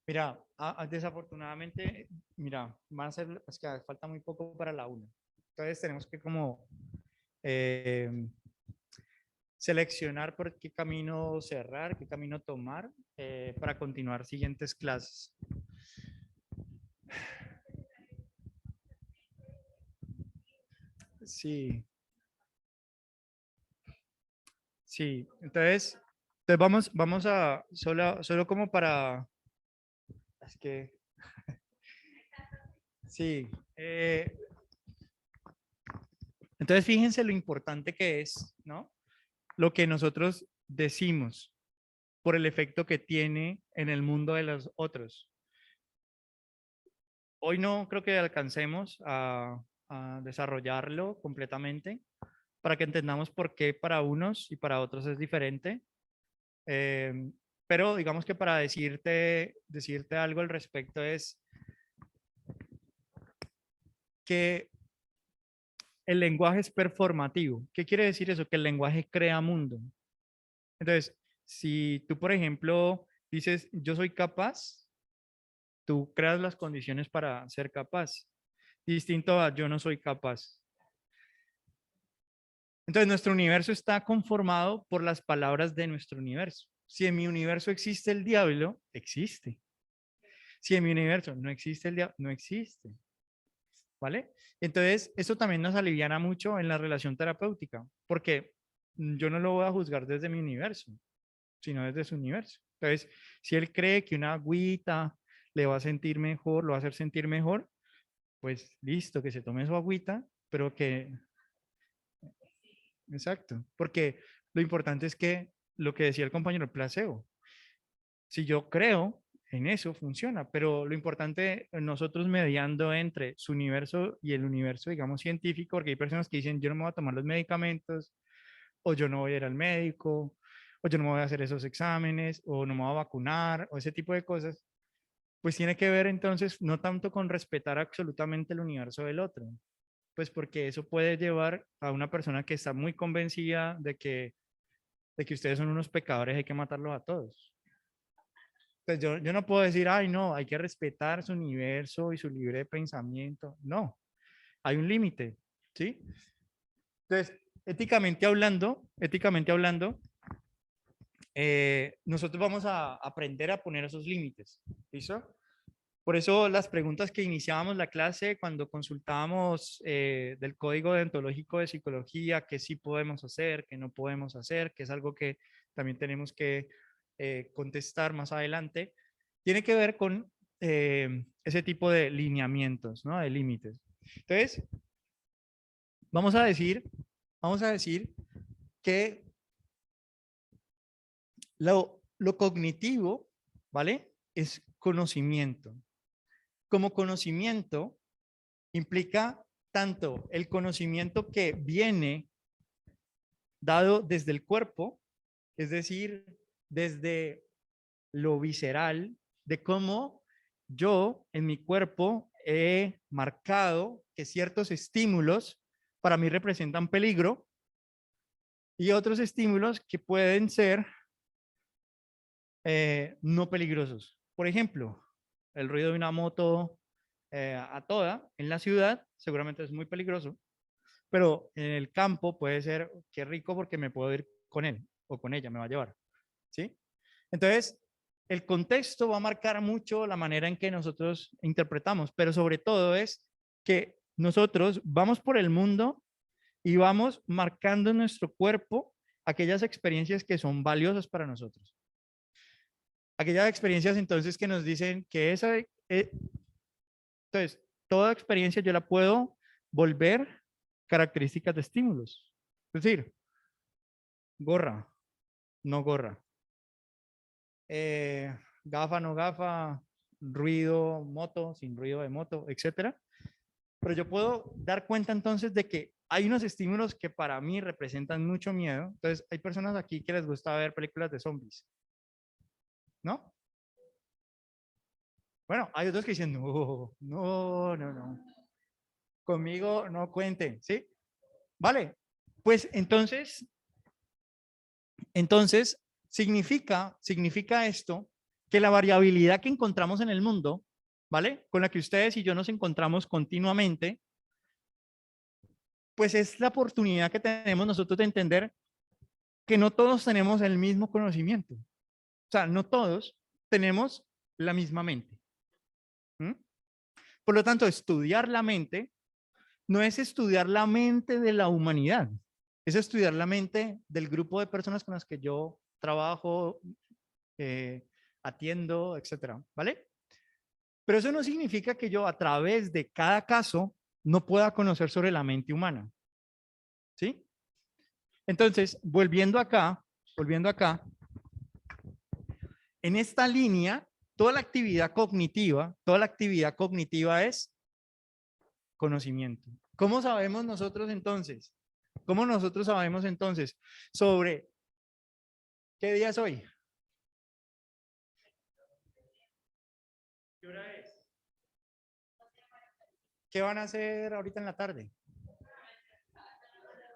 Mira, desafortunadamente, mira, van a ser, es que falta muy poco para la una. Entonces tenemos que como eh, seleccionar por qué camino cerrar, qué camino tomar para continuar siguientes clases. Sí, sí. Entonces vamos a, solo como para, es que, sí. Entonces fíjense lo importante que es, ¿no? Lo que nosotros decimos por el efecto que tiene en el mundo de los otros. Hoy no creo que alcancemos a desarrollarlo completamente para que entendamos por qué para unos y para otros es diferente. Eh, pero digamos que para decirte algo al respecto es que el lenguaje es performativo. ¿Qué quiere decir eso? Que el lenguaje crea mundo. Entonces, si tú, por ejemplo, dices, yo soy capaz, tú creas las condiciones para ser capaz. Distinto a yo no soy capaz. Entonces, nuestro universo está conformado por las palabras de nuestro universo. Si en mi universo existe el diablo, existe. Si en mi universo no existe el diablo, no existe. ¿Vale? Entonces, eso también nos aliviana mucho en la relación terapéutica, porque yo no lo voy a juzgar desde mi universo, sino desde su universo. Entonces, si él cree que una agüita le va a sentir mejor, lo va a hacer sentir mejor, pues listo, que se tome su agüita, pero que, exacto, porque lo importante es que lo que decía el compañero, el placebo, si yo creo en eso, funciona, pero lo importante nosotros mediando entre su universo y el universo, digamos, científico, porque hay personas que dicen, yo no me voy a tomar los medicamentos, o yo no voy a ir al médico, o yo no me voy a hacer esos exámenes, o no me voy a vacunar, o ese tipo de cosas, pues tiene que ver entonces no tanto con respetar absolutamente el universo del otro, pues porque eso puede llevar a una persona que está muy convencida de que ustedes son unos pecadores, hay que matarlos a todos. Pues yo no puedo decir, ay, no, hay que respetar su universo y su libre pensamiento. No, hay un límite, ¿sí? Entonces, éticamente hablando, nosotros vamos a aprender a poner esos límites. ¿Listo? Por eso las preguntas que iniciábamos la clase cuando consultábamos del código deontológico de psicología, qué sí podemos hacer, qué no podemos hacer, que es algo que también tenemos que contestar más adelante, tiene que ver con ese tipo de lineamientos, ¿no? De límites. Entonces, vamos a decir que lo cognitivo, ¿vale? Es conocimiento. Como conocimiento implica tanto el conocimiento que viene dado desde el cuerpo, es decir, desde lo visceral, de cómo yo en mi cuerpo he marcado que ciertos estímulos para mí representan peligro y otros estímulos que pueden ser no peligrosos. Por ejemplo, el ruido de una moto a toda en la ciudad seguramente es muy peligroso, pero en el campo puede ser qué rico porque me puedo ir con él o con ella, me va a llevar. ¿Sí? Entonces, el contexto va a marcar mucho la manera en que nosotros interpretamos, pero sobre todo es que nosotros vamos por el mundo y vamos marcando en nuestro cuerpo aquellas experiencias que son valiosas para nosotros. Aquellas experiencias entonces que nos dicen que entonces, toda experiencia yo la puedo volver características de estímulos. Es decir, gorra, no gorra. Gafa, no gafa, ruido, moto, sin ruido de moto, etcétera. Pero yo puedo dar cuenta entonces de que hay unos estímulos que para mí representan mucho miedo. Entonces, hay personas aquí que les gusta ver películas de zombies, ¿no? Bueno, hay otros que dicen, no, no, no, no. Conmigo no cuenten, ¿sí? Vale, pues entonces significa esto que la variabilidad que encontramos en el mundo, ¿vale? Con la que ustedes y yo nos encontramos continuamente, pues es la oportunidad que tenemos nosotros de entender que no todos tenemos el mismo conocimiento. O sea, no todos tenemos la misma mente. ¿Mm? Por lo tanto, estudiar la mente no es estudiar la mente de la humanidad, es estudiar la mente del grupo de personas con las que yo trabajo, eh, atiendo, etcétera, ¿vale? Pero eso no significa que yo a través de cada caso no pueda conocer sobre la mente humana, ¿sí? Entonces, volviendo acá, en esta línea, toda la actividad cognitiva es conocimiento. ¿Cómo sabemos nosotros entonces? ¿Cómo nosotros sabemos entonces sobre qué día es hoy? ¿Qué hora es? ¿Qué van a hacer ahorita en la tarde?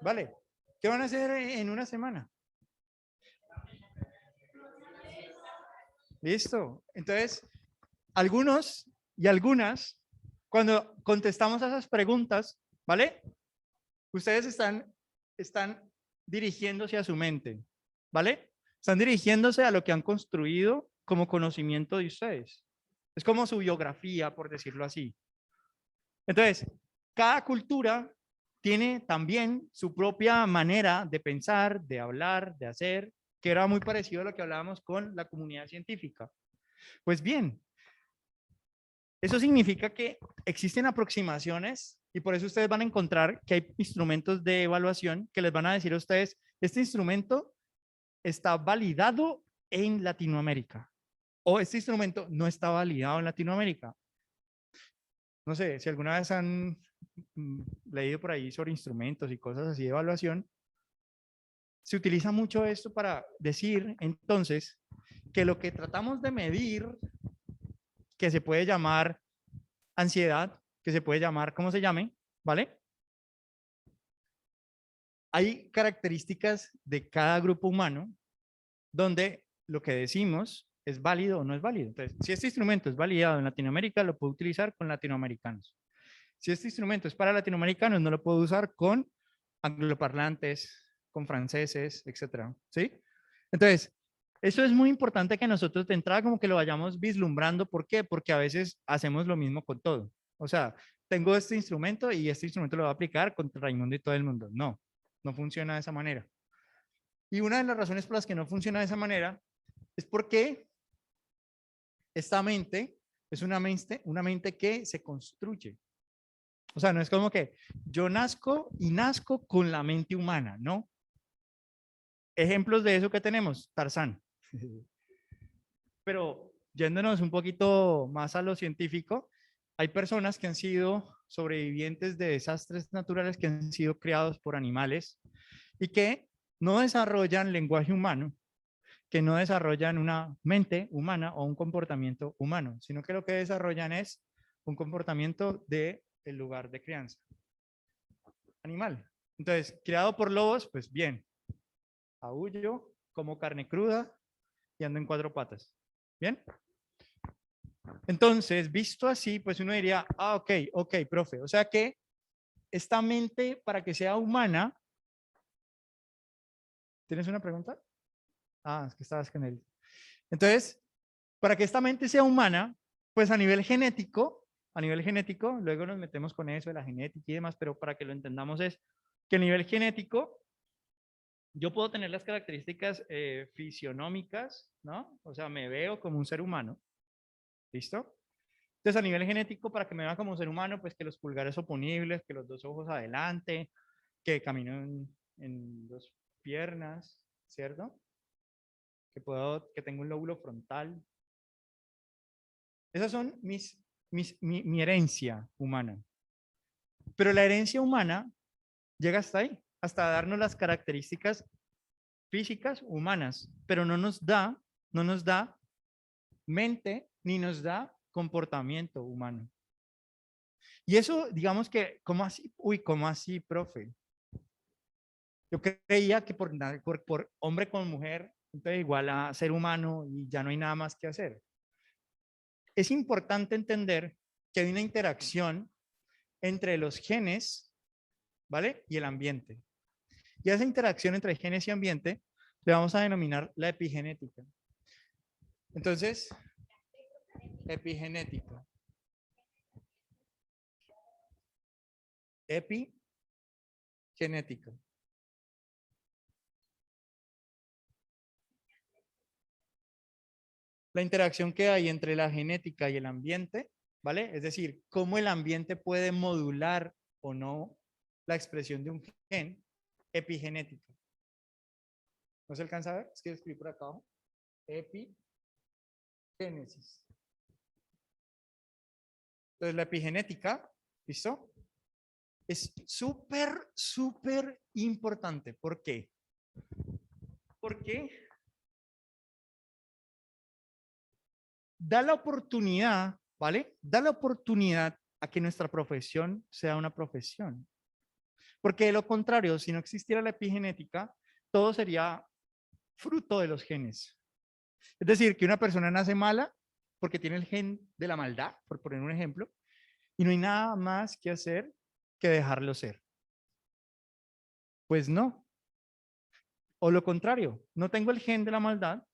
¿Vale? ¿Qué van a hacer en una semana? Listo. Entonces, algunos y algunas, cuando contestamos a esas preguntas, ¿vale? Ustedes están dirigiéndose a su mente, ¿vale? Están dirigiéndose a lo que han construido como conocimiento de ustedes. Es como su biografía, por decirlo así. Entonces, cada cultura tiene también su propia manera de pensar, de hablar, de hacer, que era muy parecido a lo que hablábamos con la comunidad científica. Pues bien, eso significa que existen aproximaciones y por eso ustedes van a encontrar que hay instrumentos de evaluación que les van a decir a ustedes, este instrumento está validado en Latinoamérica o este instrumento no está validado en Latinoamérica. No sé, si alguna vez han leído por ahí sobre instrumentos y cosas así de evaluación, se utiliza mucho esto para decir entonces que lo que tratamos de medir, que se puede llamar ansiedad, que se puede llamar, ¿cómo se llame? ¿Vale? Hay características de cada grupo humano donde lo que decimos es válido o no es válido. Entonces, si este instrumento es validado en Latinoamérica, lo puedo utilizar con latinoamericanos. Si este instrumento es para latinoamericanos, no lo puedo usar con angloparlantes, con franceses, etcétera. ¿Sí? Entonces, Eso es muy importante que nosotros de entrada como que lo vayamos vislumbrando. ¿Por qué? Porque a veces hacemos lo mismo con todo. O sea, tengo este instrumento y este instrumento lo voy a aplicar contra Raimundo y todo el mundo. No, no funciona de esa manera. Y una de las razones por las que no funciona de esa manera es porque esta mente es una mente que se construye. O sea, no es como que yo nazco y nazco con la mente humana, ¿no? Ejemplos de eso que tenemos, Tarzán. Pero yéndonos un poquito más a lo científico, hay personas que han sido sobrevivientes de desastres naturales que han sido criados por animales y que no desarrollan lenguaje humano, que no desarrollan una mente humana o un comportamiento humano, sino que lo que desarrollan es un comportamiento de el lugar de crianza animal. Entonces, criado por lobos, pues bien, aúllo, como carne cruda y ando en cuatro patas. ¿Bien? Entonces, visto así, pues uno diría, ah, ok, profe. O sea que esta mente, para que sea humana, ¿tienes una pregunta? Ah, es que estabas con él. Entonces, para que esta mente sea humana, pues a nivel genético, luego nos metemos con eso de la genética y demás, pero para que lo entendamos es que a nivel genético, yo puedo tener las características fisionómicas, ¿no? O sea, me veo como un ser humano, ¿listo? Entonces, a nivel genético, para que me vea como un ser humano, pues que los pulgares oponibles, que los dos ojos adelante, que camino en dos piernas, ¿cierto? Que tengo un lóbulo frontal. Esas son mi herencia humana. Pero la herencia humana llega hasta ahí, hasta darnos las características físicas humanas, pero no nos da mente ni nos da comportamiento humano. Y eso, digamos que, ¿cómo así? Uy, ¿cómo así, profe? Yo creía que por hombre con mujer, entonces igual a ser humano y ya no hay nada más que hacer. Es importante entender que hay una interacción entre los genes, ¿vale? Y el ambiente. Y a esa interacción entre genes y ambiente le vamos a denominar la epigenética. Entonces, epigenética. Epigenética. La interacción que hay entre la genética y el ambiente, ¿vale? Es decir, cómo el ambiente puede modular o no la expresión de un gen epigenética. ¿No se alcanza a ver? Es que escribí por acá abajo. Epigénesis. Entonces, la epigenética, ¿listo? Es súper importante. ¿Por qué? Porque da la oportunidad, ¿vale? Da la oportunidad a que nuestra profesión sea una profesión. Porque de lo contrario, si no existiera la epigenética, todo sería fruto de los genes. Es decir, que una persona nace mala porque tiene el gen de la maldad, por poner un ejemplo, y no hay nada más que hacer que dejarlo ser. Pues no. O lo contrario, no tengo el gen de la maldad,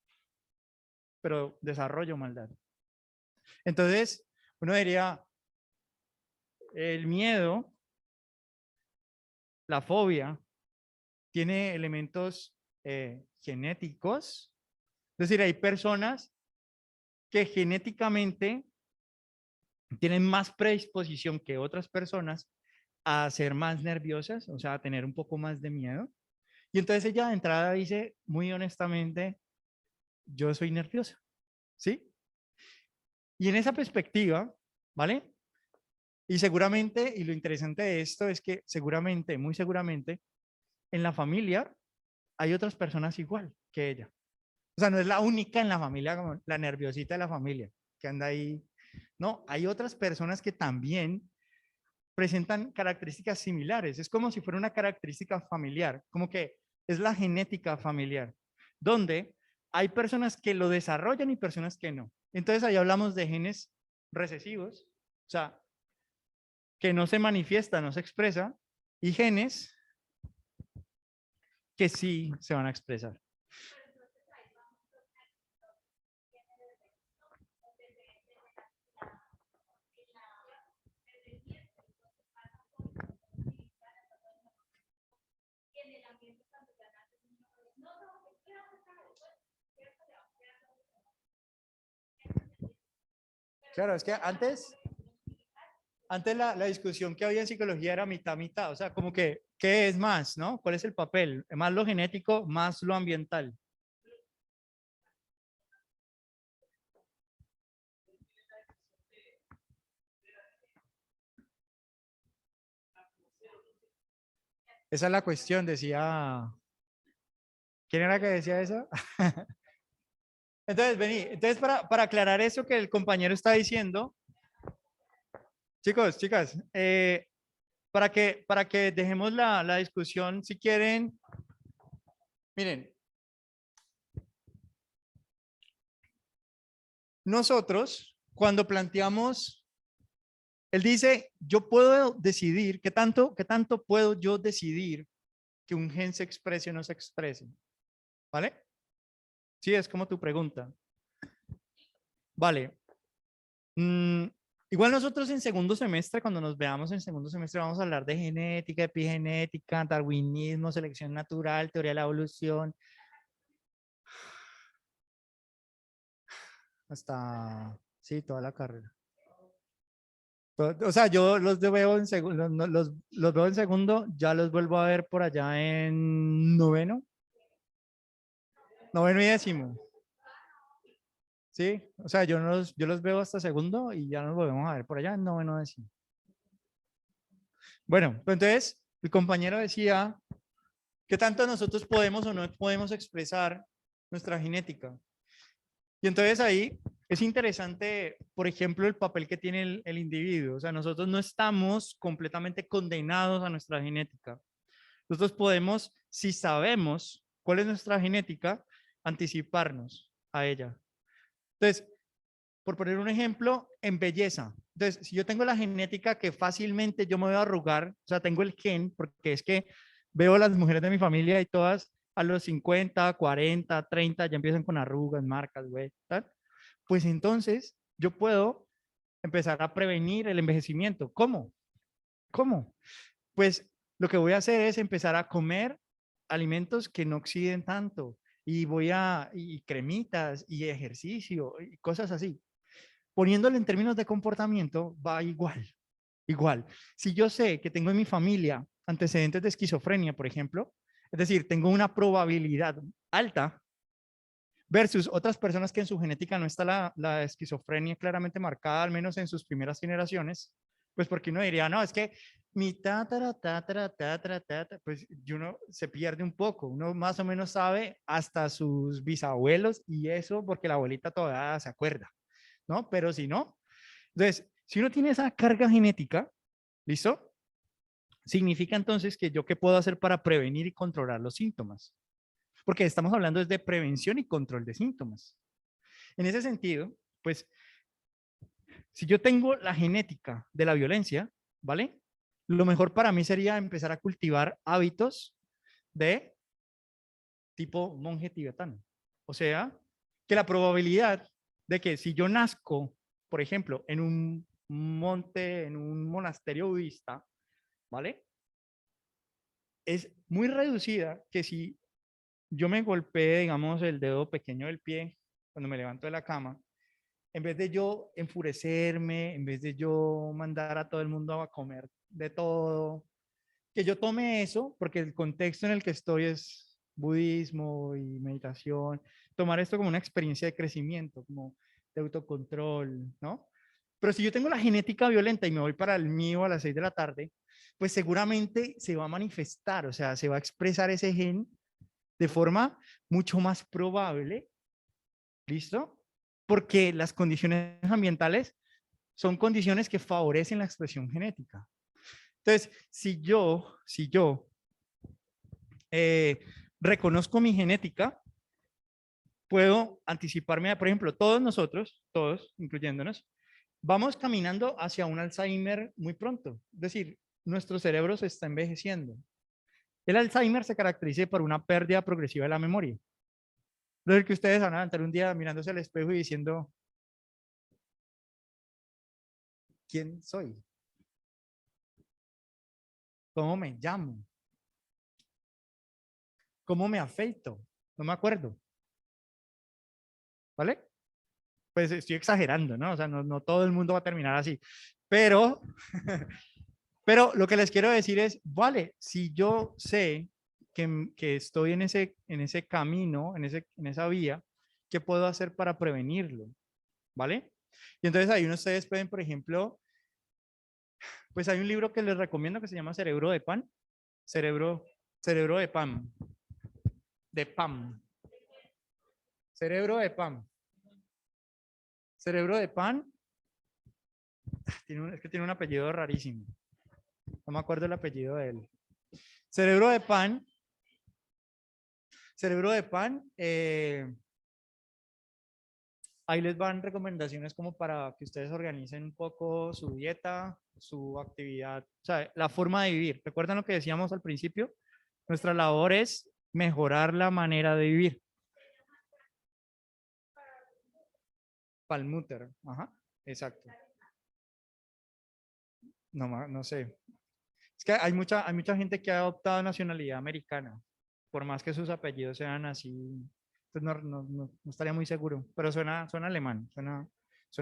pero desarrollo maldad. Entonces, uno diría, el miedo, la fobia, tiene elementos genéticos. Es decir, hay personas que genéticamente tienen más predisposición que otras personas a ser más nerviosas, o sea, a tener un poco más de miedo. Y entonces ella de entrada dice, muy honestamente, yo soy nerviosa, ¿sí? Y en esa perspectiva, ¿vale? Y seguramente, y lo interesante de esto es que seguramente, muy seguramente, en la familia hay otras personas igual que ella. O sea, no es la única en la familia, como la nerviosita de la familia, que anda ahí. No, hay otras personas que también presentan características similares. Es como si fuera una característica familiar, como que es la genética familiar, donde hay personas que lo desarrollan y personas que no. Entonces ahí hablamos de genes recesivos, o sea, que no se manifiesta, no se expresa, y genes que sí se van a expresar. Claro, es que antes la discusión que había en psicología era mitad, mitad, o sea, como que, ¿qué es más, no? ¿Cuál es el papel? Más lo genético, más lo ambiental. Esa es la cuestión, decía, ¿quién era que decía eso? Entonces, vení, entonces para aclarar eso que el compañero está diciendo, chicos, chicas, para que dejemos la discusión, si quieren, miren, nosotros cuando planteamos, él dice, yo puedo decidir, qué tanto puedo yo decidir que un gen se exprese o no se exprese? ¿Vale? Sí, es como tu pregunta. Vale. Mm, igual nosotros en segundo semestre, cuando nos veamos en segundo semestre, vamos a hablar de genética, epigenética, darwinismo, selección natural, teoría de la evolución, hasta, sí, toda la carrera. O sea, yo los veo en segundo, los veo en segundo, ya los vuelvo a ver por allá en noveno, noveno y décimo. Sí, o sea, yo los veo hasta segundo y ya nos volvemos a ver por allá en noveno décimo. Bueno, pues entonces el compañero decía, ¿qué tanto nosotros podemos o no podemos expresar nuestra genética? Y entonces ahí es interesante, por ejemplo, el papel que tiene el individuo. O sea, nosotros no estamos completamente condenados a nuestra genética. Nosotros podemos, si sabemos cuál es nuestra genética, anticiparnos a ella. Entonces, por poner un ejemplo, en belleza. Entonces, si yo tengo la genética que fácilmente yo me voy a arrugar, o sea, tengo el gen, porque es que veo a las mujeres de mi familia y todas a los 50, 40, 30 ya empiezan con arrugas, marcas, güey, ¿tal? Pues entonces yo puedo empezar a prevenir el envejecimiento. ¿Cómo? ¿Cómo? Pues lo que voy a hacer es empezar a comer alimentos que no oxiden tanto y cremitas y ejercicio y cosas así. Poniéndolo en términos de comportamiento, va igual, igual. Si yo sé que tengo en mi familia antecedentes de esquizofrenia, por ejemplo, es decir, tengo una probabilidad alta versus otras personas que en su genética no está la esquizofrenia claramente marcada, al menos en sus primeras generaciones, pues porque uno diría, no, es que mi pues uno se pierde un poco, uno más o menos sabe hasta sus bisabuelos y eso porque la abuelita todavía se acuerda, ¿no? Pero si no, entonces, si uno tiene esa carga genética, ¿listo? Significa entonces que yo qué puedo hacer para prevenir y controlar los síntomas. Porque estamos hablando de prevención y control de síntomas. En ese sentido, pues, si yo tengo la genética de la violencia, ¿vale? Lo mejor para mí sería empezar a cultivar hábitos de tipo monje tibetano. O sea, que la probabilidad de que si yo nazco, por ejemplo, en un monte, en un monasterio budista, ¿vale? Es muy reducida que si yo me golpeé, digamos, el dedo pequeño del pie cuando me levanto de la cama, en vez de yo enfurecerme, en vez de yo mandar a todo el mundo a comer de todo, que yo tome eso, porque el contexto en el que estoy es budismo y meditación, tomar esto como una experiencia de crecimiento, como de autocontrol, ¿no? Pero si yo tengo la genética violenta y me voy para el mío a las 6 de la tarde, pues seguramente se va a manifestar, o sea, se va a expresar ese gen de forma mucho más probable, ¿listo? Porque las condiciones ambientales son condiciones que favorecen la expresión genética. Entonces, si yo eh, reconozco mi genética, puedo anticiparme, por ejemplo, todos nosotros, todos, incluyéndonos, vamos caminando hacia un Alzheimer muy pronto. Es decir, nuestro cerebro se está envejeciendo. El Alzheimer se caracteriza por una pérdida progresiva de la memoria. Lo que ustedes van a levantar un día mirándose al espejo y diciendo, ¿quién soy? ¿Cómo me llamo? ¿Cómo me afeito? No me acuerdo. ¿Vale? Pues estoy exagerando, ¿no? O sea, no todo el mundo va a terminar así. Pero, pero lo que les quiero decir es, vale, si yo sé que estoy en ese camino, en esa vía, ¿qué puedo hacer para prevenirlo? ¿Vale? Y entonces ahí ustedes pueden, por ejemplo, pues hay un libro que les recomiendo que se llama Cerebro de Pan. Cerebro, cerebro de pan. De pan. Cerebro de pan. Cerebro de pan. Es que tiene un apellido rarísimo. No me acuerdo el apellido de él. Cerebro de pan. Cerebro de pan. Ahí les van recomendaciones como para que ustedes organicen un poco su dieta, su actividad, o sea, la forma de vivir. ¿Recuerdan lo que decíamos al principio? Nuestra labor es mejorar la manera de vivir. Palmuter, ajá, exacto. No sé. Es que hay mucha gente que ha adoptado nacionalidad americana, por más que sus apellidos sean así, pues no estaría muy seguro, pero suena alemán, suena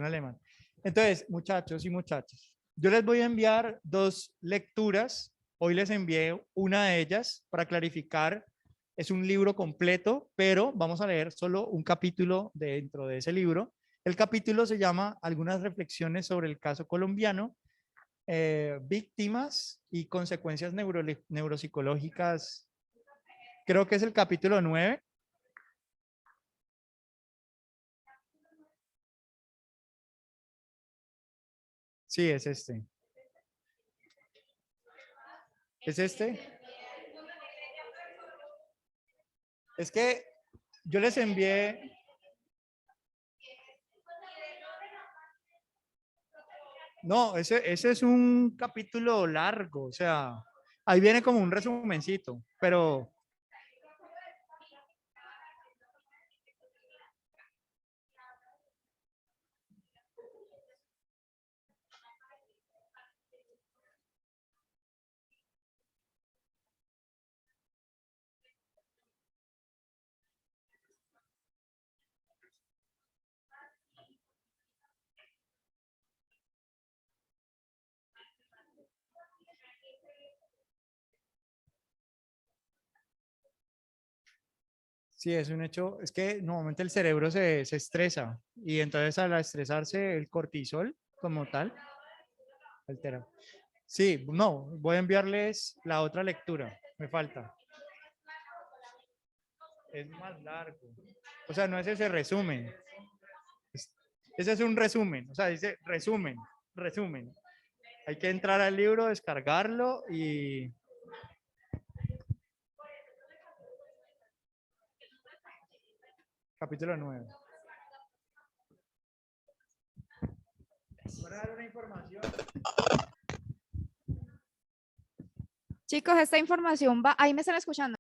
alemán. Entonces, muchachos y muchachas, yo les voy a enviar dos lecturas. Hoy les envié una de ellas para clarificar. Es un libro completo, pero vamos a leer solo un capítulo dentro de ese libro. El capítulo se llama Algunas reflexiones sobre el caso colombiano, víctimas y consecuencias neuropsicológicas. Creo que es el capítulo 9. Sí, es este. ¿Es este? Es que yo les envié. No, ese es un capítulo largo, o sea, ahí viene como un resumencito, pero sí, es un hecho. Es que normalmente el cerebro se estresa y entonces al estresarse el cortisol como tal altera. Sí, no, voy a enviarles la otra lectura, me falta. Es más largo. O sea, no es ese resumen. Es- Ese es un resumen. O sea, dice resumen, resumen. Hay que entrar al libro, descargarlo y capítulo 9. Para dar una información. Chicos, esta información va, ahí me están escuchando.